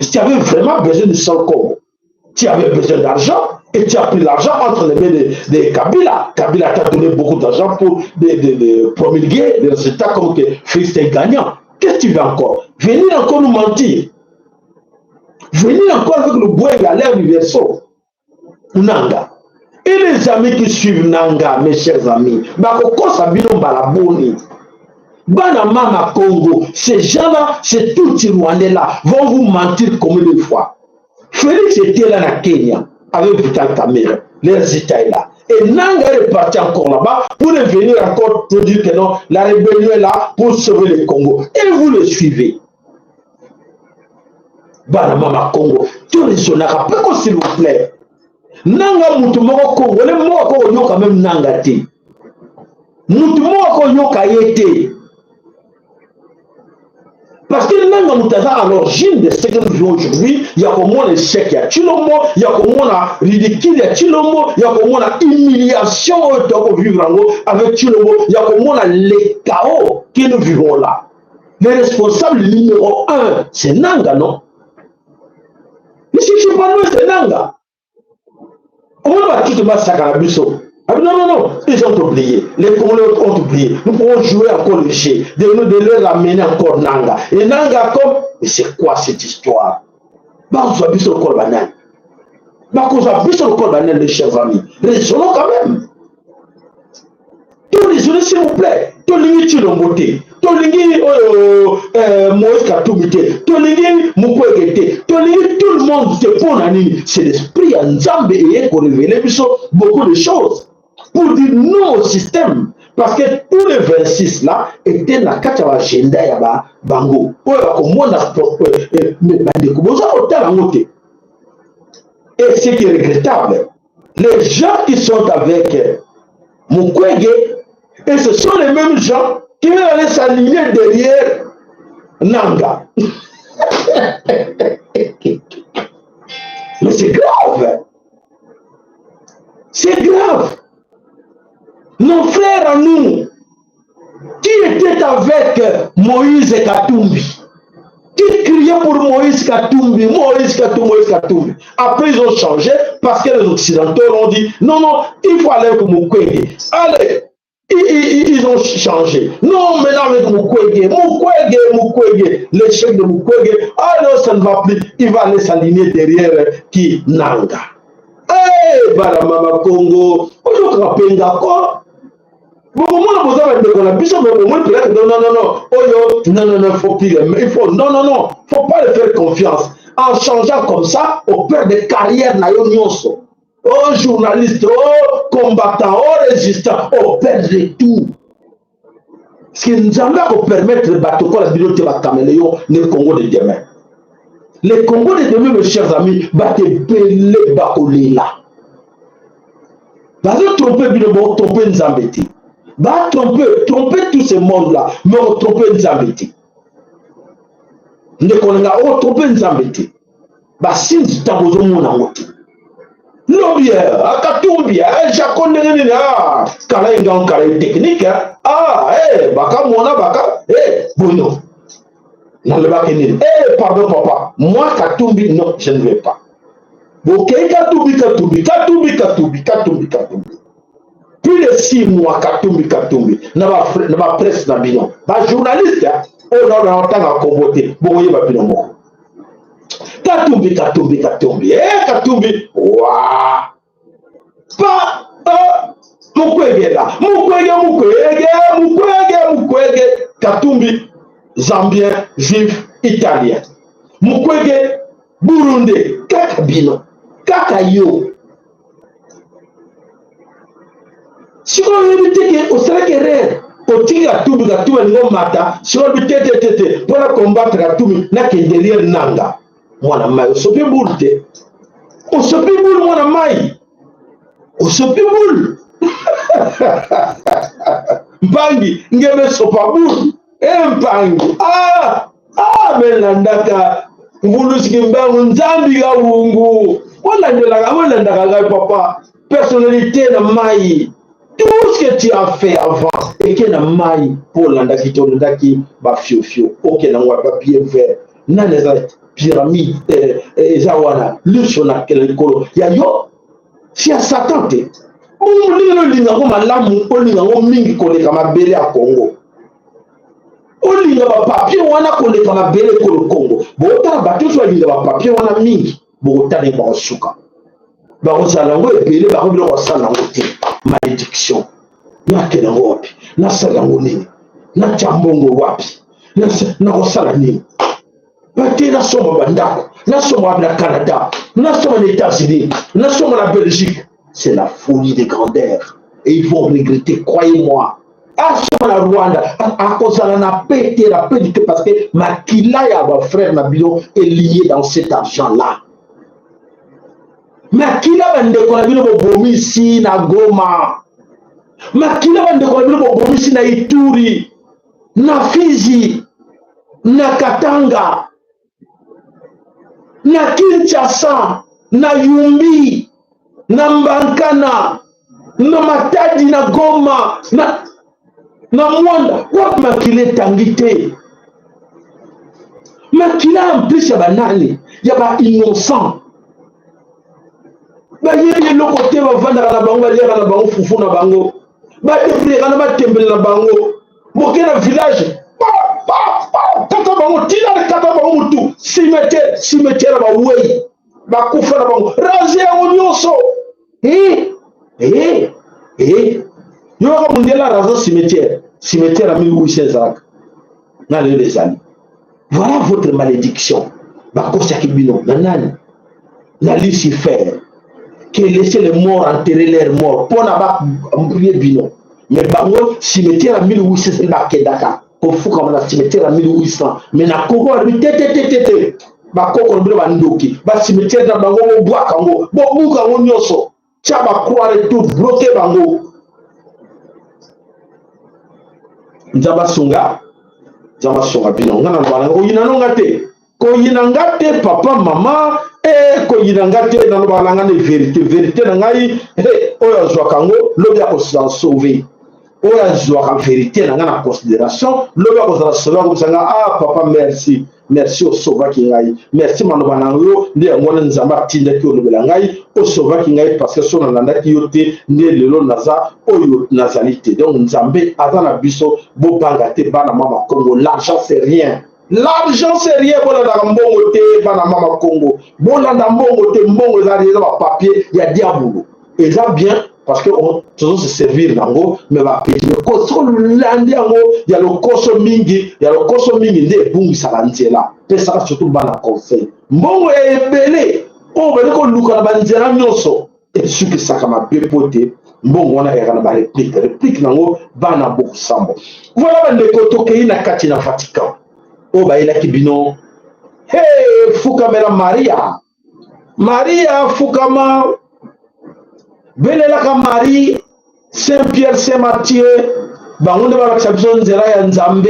Si tu avais vraiment besoin de son Congo, tu avais besoin d'argent et tu as pris l'argent entre les mains de Kabila. Kabila t'a donné beaucoup d'argent pour promulguer des résultats comme que Félix est gagnant. Qu'est-ce que tu veux encore? Venir encore nous mentir. Venir encore avec le boing à l'air du verso. Nanga. Et les amis qui suivent Nanga, mes chers amis, Bakoko Sabino Balaboni, Banamama Congo, ces gens-là, ces tout Rwandais-là, vont vous mentir combien de fois. Félix était là dans Kenya, avec Vital Kamere, les États là. Et Nanga est parti encore là-bas pour venir encore pour dire que non, la rébellion est là pour sauver le Congo. Et vous le suivez. Banamama Congo, tout les gens, s'il vous plaît. Nanga mutumoko Congo, les mots qu'on a quand même Nanga té. Mutumoko yoka yete. Parce que Nanga Mutaza à l'origine de ce que nous vivons aujourd'hui, il y a comment l'échec, il y a Chilomo, il y a comment la ridicule, il y a Chilomo, il y a comment la humiliation avec Chilomo, il y a comment les chaos que nous vivons là. Le responsable numéro 1, c'est Nanga, non? Mais si je ne sais pas, c'est Nanga. On va tout massacrer à Bissau. Non, ils ont oublié. Les Congolais ont oublié. Nous pouvons jouer encore le jeu, de leur ramener encore Nanga. Et Nanga comme, mais c'est quoi cette histoire? Bah, on a Bissau le Corbanan. Bah, on a Bissau le Corbanan, les chers amis. Raisonnons quand même. Tous les jeunes, s'il vous plaît. Tous les Chilomboté. Tous les Moïse Katumité. Tous les Mukwegete. Tous les tout le monde se pose à nous. C'est l'esprit en Zambé et pour révéler beaucoup de choses. Pour dire non au système. Parce que tous les 26 là étaient dans la carte agenda yaba bango. Et ce qui est regrettable, les gens qui sont avec Mukwege, et ce sont les mêmes gens qui vont aller s'aligner derrière Nanga. Mais c'est grave. C'est grave. Nos frères à nous, qui étaient avec Moïse Katumbi, qui criaient pour Moïse Katumbi, Moïse Katumbi. Après, ils ont changé parce que les Occidentaux ont dit non, il faut aller avec Mukwege. Allez, ils ont changé. Non, maintenant avec Mukwege, le chef de Mukwege, alors ça ne va plus, il va aller s'aligner derrière qui Nanga. Eh, Baramama Congo, on va pas d'accord. Bon, moi, vous avez dit qu'on a pu au moins peut-être non, faut plus, il faut, non, faut pas le faire confiance. En changeant comme ça, on perd des carrières, aux journalistes, aux combattants, aux résistants, on perd de tout. Ce qui nous allons permettre de battre la bibliothèque de caméléon, le Congo de demain. Le Congo de demain, mes chers amis, va te belé bakolela. Va te tromper, tromper nous embêter. Va tromper tous ces mondes-là, mais on tromper nous embêter. Ne connaît pas, tromper nous embêter. Bah, si nous t'avons mon amour. L'objet, à Katumbi, Jaconne, Kala est technique, Baka, Mona, Baka, Bruno. Non, le Bakénine, pardon, papa, moi, Katumbi, non, je ne vais pas. Ok, Katumbi. Plus de 6 mois, Katumbi, n'a pas presse dans le bah, journaliste, on a tant à convoter, bon, il va plus de moi. Katumbi, waouh! Pas, Mukwege là, Mukwege, Katumbi, Zambien, Juif, Italien. Mukwege, Burundi, Kakabino, Kakayo. Si on veut dire au Sénégal, au Tiga Tubi, Mata, si on veut dire pour combattre Katumbi, n'a que derrière Nanga. Mwana mai, osopi boule. Osopi boule, mwana mai. Osopi boule. Mpangi, ngebe sopa boule. Mpangi. Melandaka. Mvuluski mbangu, nzambi ga wungu. Wala papa. Personnalité na mai. Tout ce que tu as fait avant. Et que na mai, pour l'andaki, tonandaki, ba fio. Ok, na mwa papier vert. Nanezait. Pyramide, Zawana, Lushona, Kelekolo, Yayo, si à Satan, on lit le lingo, ma lame, on lit le mingi, qu'on est comme à Bélé à Congo. olinga bapapier wana koleka mabele kolo Congo botala bato so olinga bapapier wana mingi botala bakosuka bakozala yango ebele bakobila kosala yango te malédiction nakende yango wapi nasala yango nini natya mbongo wapi nakosala nini bate nasomba bandako nasomba wapi na Canada nasomba na États-Unis nasomba na Belgique. C'est la folie de grandeur et ils vont regretter, croyez-moi. À la Rwanda, à cause de la paix, parce que Makila et mon frère Nabilo est lié dans cet argent-là. Makila va ndekona bomi ici na Goma. Makila va ndekona bomi ici na Ituri, na Fizi, na Katanga, na Kinshasa, na Yumbi, na Mbankana, na Matadi, na Goma, na Mwanda. Wapi Makila tangi te? Makila en plus ya banani, ya ba innocent. Ba yeye loko te ba vanda na bango, ba lera na bango fufu na bango. Ba defrera na ba tembele na bango. Moke na village. Kata bango tina na kata bango mutu. Cimetière ba wei. Ba kufa na bango. Raze yango nyonso. Yo ka mundela raza cimetière. Cimetière à 1800 na les amis. Voilà votre malédiction. Ba kosa kibino nanani. Na Lucifer. Qui laissait les morts enterrer leurs morts. Pour n'a prier bino. Mais bango cimetière à 1800 na Kedaka. Kofu comme la cimetière à 1800. Mais na Congo a tete. Ba koko mbele bandoki. Ba cimetière na bango bois kango. Bo buka ngo nyoso. Tia ba croire tout bloquer bango. Nzaba songa bino ngana bana ko yina no ngate. Ko yina ngate papa mama ko yina ngate na bana ngane vérité na ngai oyo azwa kango lobi ya ko sauver. Oyo azwa ka vérité na ngana considération lobi ya ko za sauver ko sanga papa merci au sauver ki ngai merci manoba na yo ndi ngona nzamba tinda ki olobela ngai o sauver ki ngai parce que sona landa ki yote ndi lelo naza oyo nazalité donc nzambe azana biso bo banga te bana mama Congo. L'argent c'est rien. L'argent c'est rien pour la mbongo te bana mama Congo. Bolanda mbongo te mbongo za ba papier ya diabolo. Et ça bien parce que on toujours se servir nango mais va payer le koso landi yango ya le koso mingi nde bungi salanzela pesa surtout bana conseil mbongo ebele o bele ko luka na banzela nyonso et ce que ça kama pepote mbongo wana ya na ba réplique nango bana beaucoup sambo. Voilà bande ko tokei na kati na Vatican o ba ila kibino fukamela Maria fukama Belelaka Marie, Saint-Pierre, Saint-Mathieu, bangunde ba bakisabison nzela ya Nzambe,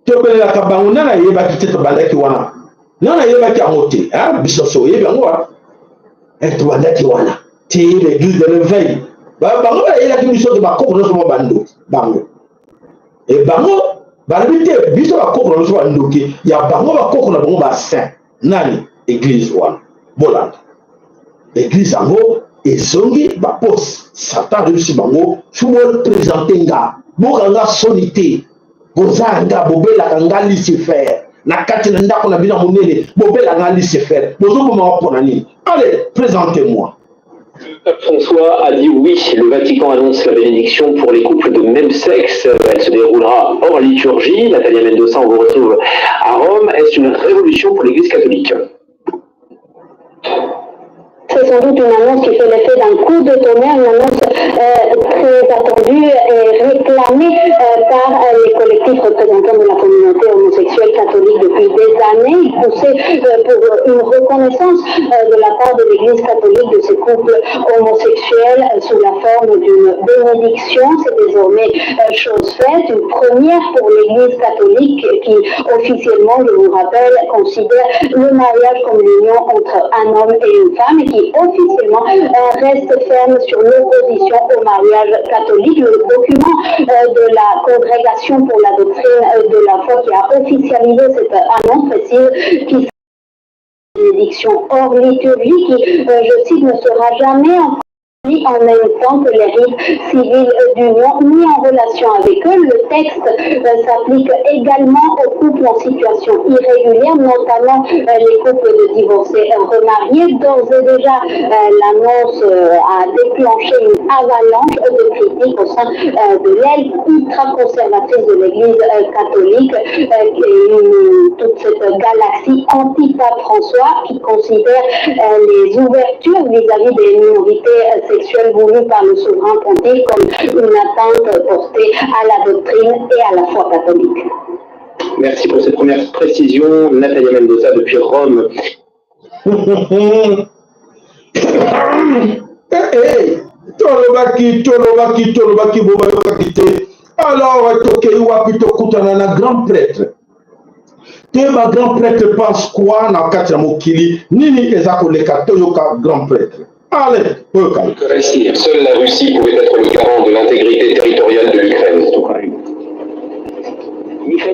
to belelaka bangunde na yeba kitete balaki wana. Nana yeba ki amote, bisoso yeba ngwa. To balaki wana. Ti l'église de l'éveil. Bango ba yela ki biso ba kokko no so bando, bango. E bango ba bité biso ba kokko no so bando ki ya bango ba kokko na bango ba saint. Nani église wana. Bolanda. Église ango et zongi ba pos Satan réussi bango fumo présenter nga bokanga sonité bozanga bobela kanga Lucifer na kati na ndako na bina monene bobela kanga Lucifer bozo boma pona nini. Allez, présentez-moi. François a dit oui, le Vatican annonce la bénédiction pour les couples de même sexe. Elle se déroulera hors liturgie. Nathalie Mendoza, on vous retrouve à Rome. Est-ce une révolution pour l'Église catholique? C'est sans doute une annonce qui fait l'effet d'un coup de tonnerre, une annonce très attendue et réclamée par les collectifs représentants de la communauté homosexuelle catholique depuis des années. Ils poussaient pour une reconnaissance de la part de l'Église catholique de ces couples homosexuels sous la forme d'une bénédiction. C'est désormais chose faite, une première pour l'Église catholique qui officiellement, je vous rappelle, considère le mariage comme l'union entre un homme et une femme et qui officiellement reste ferme sur l'opposition au mariage catholique. Le document de la Congrégation pour la doctrine de la foi qui a officialisé cette annonce précise qui bénédiction hors liturgie qui, je cite, ne sera jamais ni en même temps que les rites civils d'union, ni en relation avec eux. Le texte s'applique également aux couples en situation irrégulière, notamment les couples de divorcés remariés. D'ores et déjà, l'annonce a déclenché une avalanche de critiques au sein de l'aile ultra-conservatrice de l'Église catholique, toute cette galaxie anti-pape François qui considère les ouvertures vis-à-vis des minorités sexuelles voulues par le souverain pontife comme une atteinte portée à la doctrine et à la foi catholique. Merci pour cette première précision, Nathalie Mendoza depuis Rome. Alors, un grand prêtre. Ma grand prêtre pense quoi dans quatre mokili nini ezako le katoyoka grand prêtre. Allez, seule la Russie pouvait être le garant de l'intégrité territoriale de l'Ukraine.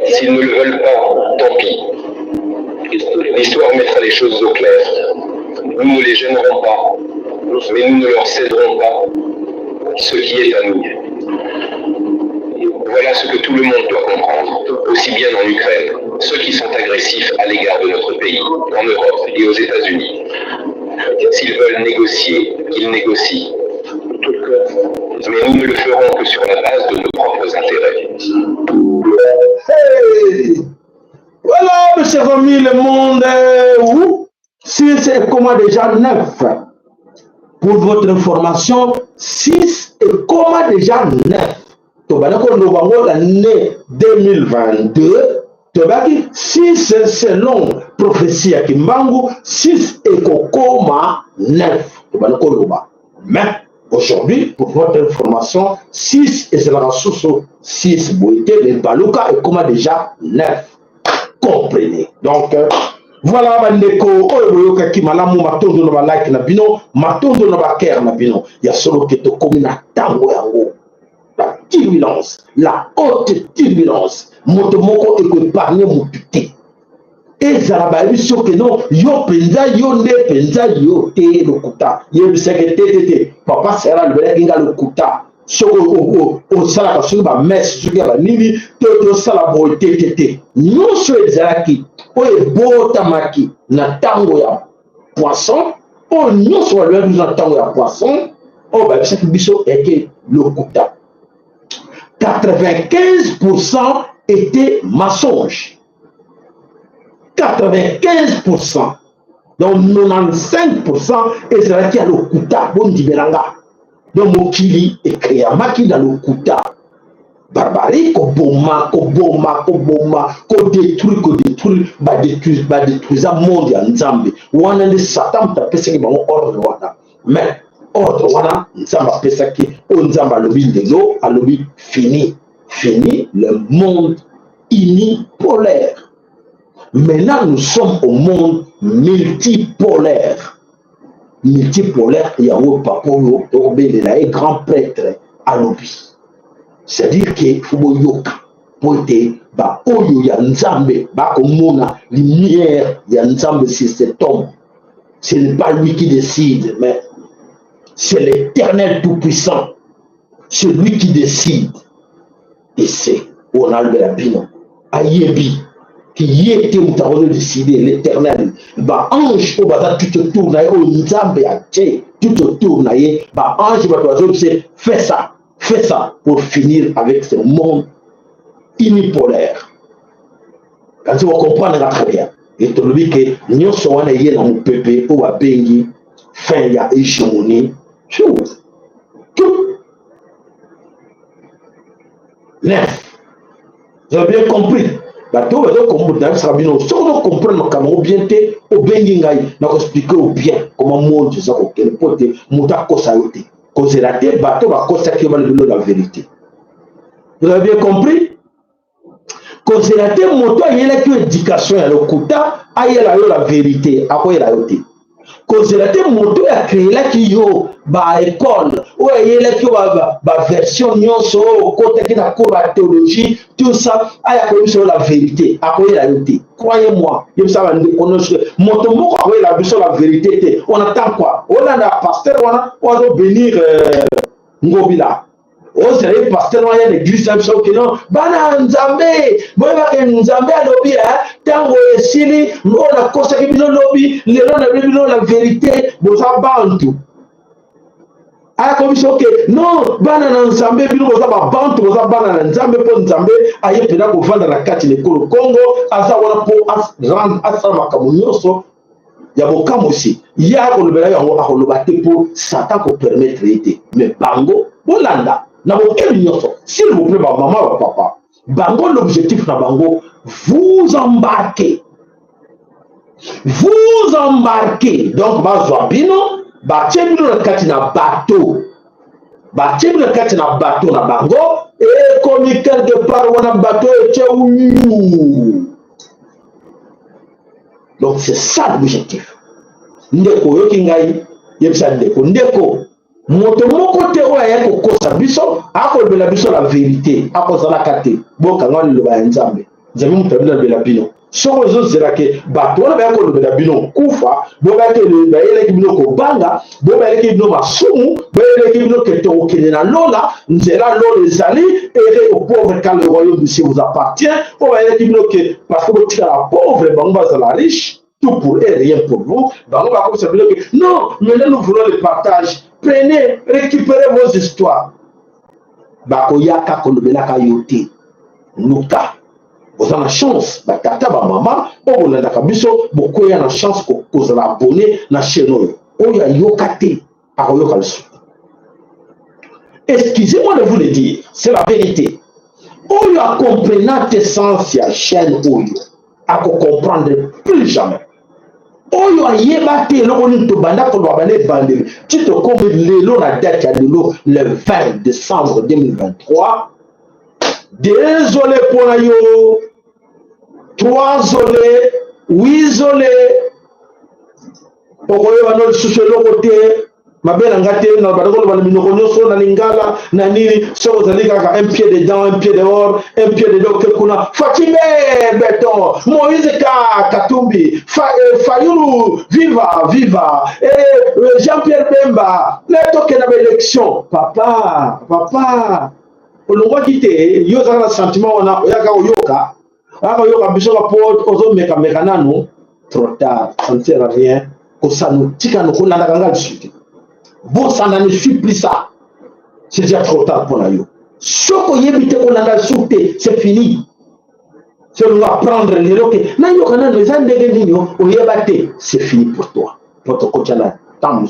S'ils ne le veulent pas, tant pis. L'histoire mettra les choses au clair. Nous ne les gênerons pas, mais nous ne leur céderons pas ce qui est à nous. Voilà ce que tout le monde doit comprendre, aussi bien en Ukraine, ceux qui sont agressifs à l'égard de notre pays, en Europe et aux États-Unis. S'ils veulent négocier, qu'ils négocient. Mais nous ne le ferons que sur la base de nos propres intérêts. Hey! Voilà, mes chers amis, le monde est où? Si c'est comment déjà 9. Pour votre information, 6 et comment déjà 9. L'année 2022, 6 selon prophétie à Kimbangu, 6 et Kokoma 9. Mais aujourd'hui, pour votre information, 6 et c'est la ressource 6 Boïté, les Baluka et comment déjà 9. Comprenez. Donc, voilà, bandeko, oyoka ki malamu matondo na ba like na bino, matondo na ba care na bino. Ya solo ke to komi na tango yango. La turbulence, la haute turbulence. Moto moko eko épargner mutute. Ezala ba biso ke non, yo penza yo nde penza yo te lokuta. Yo biseke te. Papa sera le bela kinga lokuta. Soko o sala ka suba mess suga ba nini to sala boy te. Nyonso ezalaki o ebota maki na tango ya poisson, o nyonso wa lwa na tango ya poisson, o ba bisaki biso eke lokuta. 95% était mensonge. 95%. Donc 95% ezalaki ya lokuta bon dibelanga. Donc mokili ekreamaki na lokuta. Barbarie, ko détruire, détruire monde ya nzambe. Wana le Satan tapesaki bango ordre wana. Mais ordre wana nzamba pesaki o nzamba alobi ndelo alobi fini le monde unipolaire. Maintenant nous sommes au monde multipolaire. Multipolaire, il y a un papa un grand prêtre alobi. C'est-à-dire que faut yoka pote ba oyo ya nzambe ba komona lumière ya nzambe sur cet homme. Ce n'est pas lui qui décide, mais c'est l'Éternel Tout-Puissant. C'est lui qui décide. Et c'est Ronald Belabino, Ayebi, qui y était où tu as décidé, l'Éternel. Bah, ange, tu te tournes, tu te tournes, bah, ange, fais ça pour finir avec ce monde unipolaire. Quand tu vas comprendre très bien, et tu dis que nous sommes dans mon pépé, ou à Bengi, fin ya hégémonie, tout. Neuf. Vous avez bien compris. Bateau, vous comprendre comment bien te, au Bengi ngai, n'a expliqué au bien comment monde ça auquel pote, muta kosa yote. Cause la tête, bateau va consacrer la vérité. Vous avez bien compris? Cause la tête, moto, il y a une éducation à l'okuta, il y a la vérité, à quoi il a yote. kozela te moto ya créelaki yo baécole oyo ayelaki yo baversion nyonso okotaki na cours ya théologie tout ça ayaka biso la vérité akoyela yo te croyez moi ye bisa bandeko nyonso moto moko akoyela biso la vérité te on attend quoi olanda pasteur wana oazobénir ngobila ozala pasteur wana ya l'église na biso ke non bana nzambe boyebake nzambe alobi ntango esili oyo nakosaki bino lobi lelo nayebi bino la vérité boza bantu ayaka biso ke non bana na nzambe bino boza babantu boza bana na nzambe mpo nzambe aye mpena kovanda na kati na ekolo kongo aza wana mpo asala makambo nyonso ya bokamwisi ye akolobela yango akoloba te mpo satan kopermettre ye te mais bango bolanda na bokeli nyonso s'il vous plaît bamama bapapa bango l'objectif na bango vous embarquez donc bazwa bino batie bino na kati na bateau na bango ekomi quelque part wana bateau etie uyu. Donc c'est ça l'objectif. Ndeko yoki ngai yebisa ndeko moto moko te oyo ayaki kokosa biso akolobela biso la vérité akozalaka te bokanga liloba ya nzambe nzambe moto abelabela bino soko ozozela ke bato wana bayaki kolobela bino kufa bayelaki bino kobanga bayelaki bino masumu bayelaki bino ke tokokende na lola nzela lola ezali ere au pauvre quand le royaume du ciel vous appartient oyo bayelaki bino ke parce que botikala pauvre bango bazala riche tout pour eux, rien pour vous. Non, maintenant nous voulons le partage. Prenez, récupérez vos histoires. Bakoyaka kolobelaka yote. Nuka. Vous avez la chance. Tata, maman, on a la biso, beaucoup y a la chance que vous allez abonner na chaîne. Oya yokate. Akoyoka le sou. Excusez-moi de vous le dire, c'est la vérité. Oya comprenant essence ya chaîne oyo. Ako comprendre plus jamais. Oyo ayeba te eloko nini tobanda koloba bane bandeli ti tokomi lelo na date ya lelo le 20 décembre 2023. Désolé mpona yo 3 zole 8 zole okoyeba no lisusu eloko te mabe na nga te na banda koloba na minoko nyonso na lingala na nini soki ozali kaka un pied dedans un pied dehors un pied dedans ke kuna Fatime Beton Moïse Katumbi Fayulu viva Jean-Pierre Bemba netoke na baélection papa olongwaki te yo ozala na sentiment wana oyaka oyoka biso bapo ozomeka nanu trop tard ça ne sert à rien kosano tika nokolandaka nga lisusu te bon, ça ne suit plus ça. C'est déjà trop tard pour nous. Ce qu'on y évite qu'on a sauté, c'est fini. Si on va prendre les roquets, c'est fini pour toi. Pour ton côté là, tant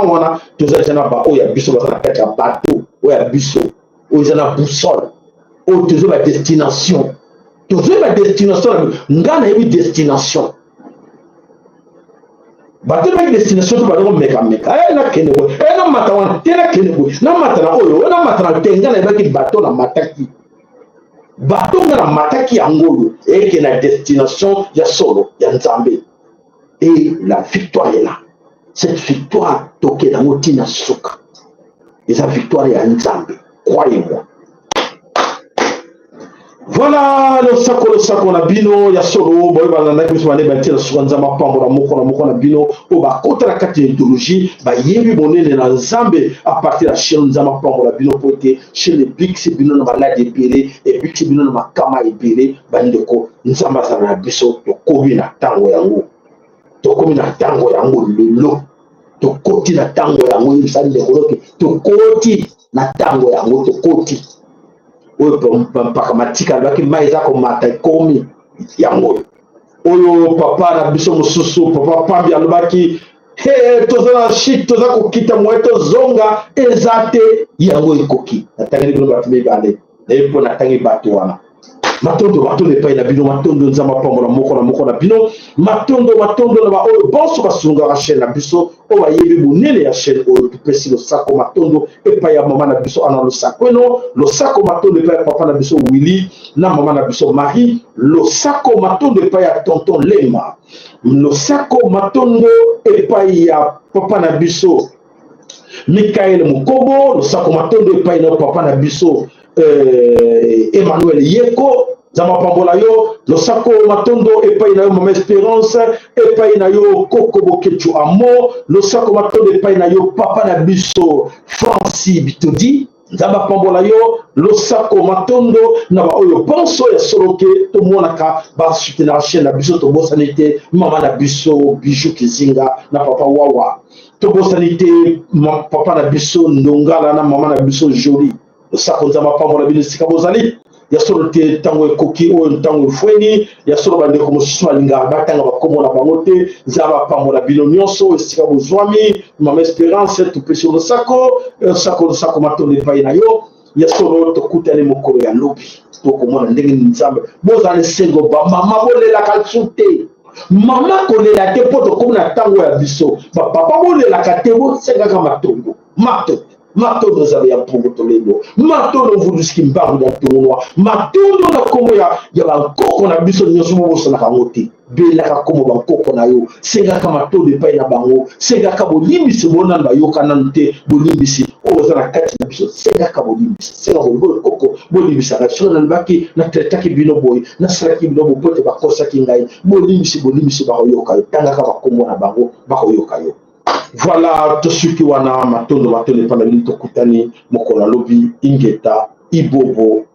on a tous les gens là-bas, il y a biso, il y a bateau, il y a biso, il y a boussole, il y a destination. Toujours la destination, il y a une destination. Bateau avec destination to badoko meka na kenebo na matawana tena kenebo na matana oyo na matana tenga na baki bateau na mataki angolo et que la destination ya solo ya nzambe et la victoire est là. Cette victoire toke na motina suka et sa victoire ya nzambe, croyez-moi. Voilà le sako na bino ya solo boy balanda kiso bane batira sukanza mapambo na moko na bino o ba kota na kati idéologie ba yebi monene na nzambe à partir de chez nzama mapambo na bino pote chez les bix bino na malade epere et bix bino na makama epere bandeko nzamba za na biso to komi na tango yango lelo to koti na tango yango yisande koloke to koti na tango yango to koti oyo mpakamatika lwaki mai eza komata ekomi yango oyo papa na biso mosusu papa pambi alobaki toza na shit toza kokita moye tozonga eza te yango ekoki natangeli bino bato mibale nayebi mpo natangi bato wana matondo epai na bino matondo nzamba pambola moko na bino matondo na ba oyo bonso basunga chaîne na biso o bayebi bonene ya chaîne oyo tupesi losako matondo epai ya mama na biso ana losako eno losako matondo epai ya papa na biso Willy na mama na biso Marie losako matondo epai ya tonton Lema losako matondo epai ya papa na biso Mikael Mukobo losako matondo epai na papa na biso Emmanuel Yeko Zama pambola yo losako matondo epai na yo Mama Espérance epai na yo Koko Bokechu Amo losako matondo epai na yo papa na biso Francis Bitodi Zama pambola yo losako matondo na ba oyo bonso ya soloke to monaka ba soutenir chaîne na biso to bosanité mama na biso Bijou Kizinga na papa Wawa to bosanité papa na biso Ndongala na mama na biso Jolie losako nzama pambola bino sika bozali ya solo te tango ekoki oyo tango fweni ya solo bande ko mosusu alinga batanga bakomona bango te zaba pambola bino nyonso esika bozwami Mama Espérance tupesi losako sako matondo epai na yo ya solo tokutani mokolo ya lobi tokomona ndenge nzambe bozala esengo bamama bolelaka te mama kolela te mpo tokomona ntango ya biso bapapa bolelaka te bosengaka matongo matondo zabe ya pongo tolelo matondo mvuluski mbangu na tonwa matondo na komo ya bankoko na biso nyonso bobosanaka ngo te belaka komo bankoko na yo sengaka matondo epai na bango sengaka bolimbisi bona bayoka nanu te bolimbisi oyo oza na kati na biso sengaka bolimbisi sengaka koko bolimbisaka soki nalobaki natretaki bino boye nasalaki bino boye po te bakosaki ngai bolimbisi bakoyoka yo tangaka bakombo na bango bakoyoka yo. Voilà tout ce qui wana matondo epai na bino tokutani mokolo lobi ingeta ibobo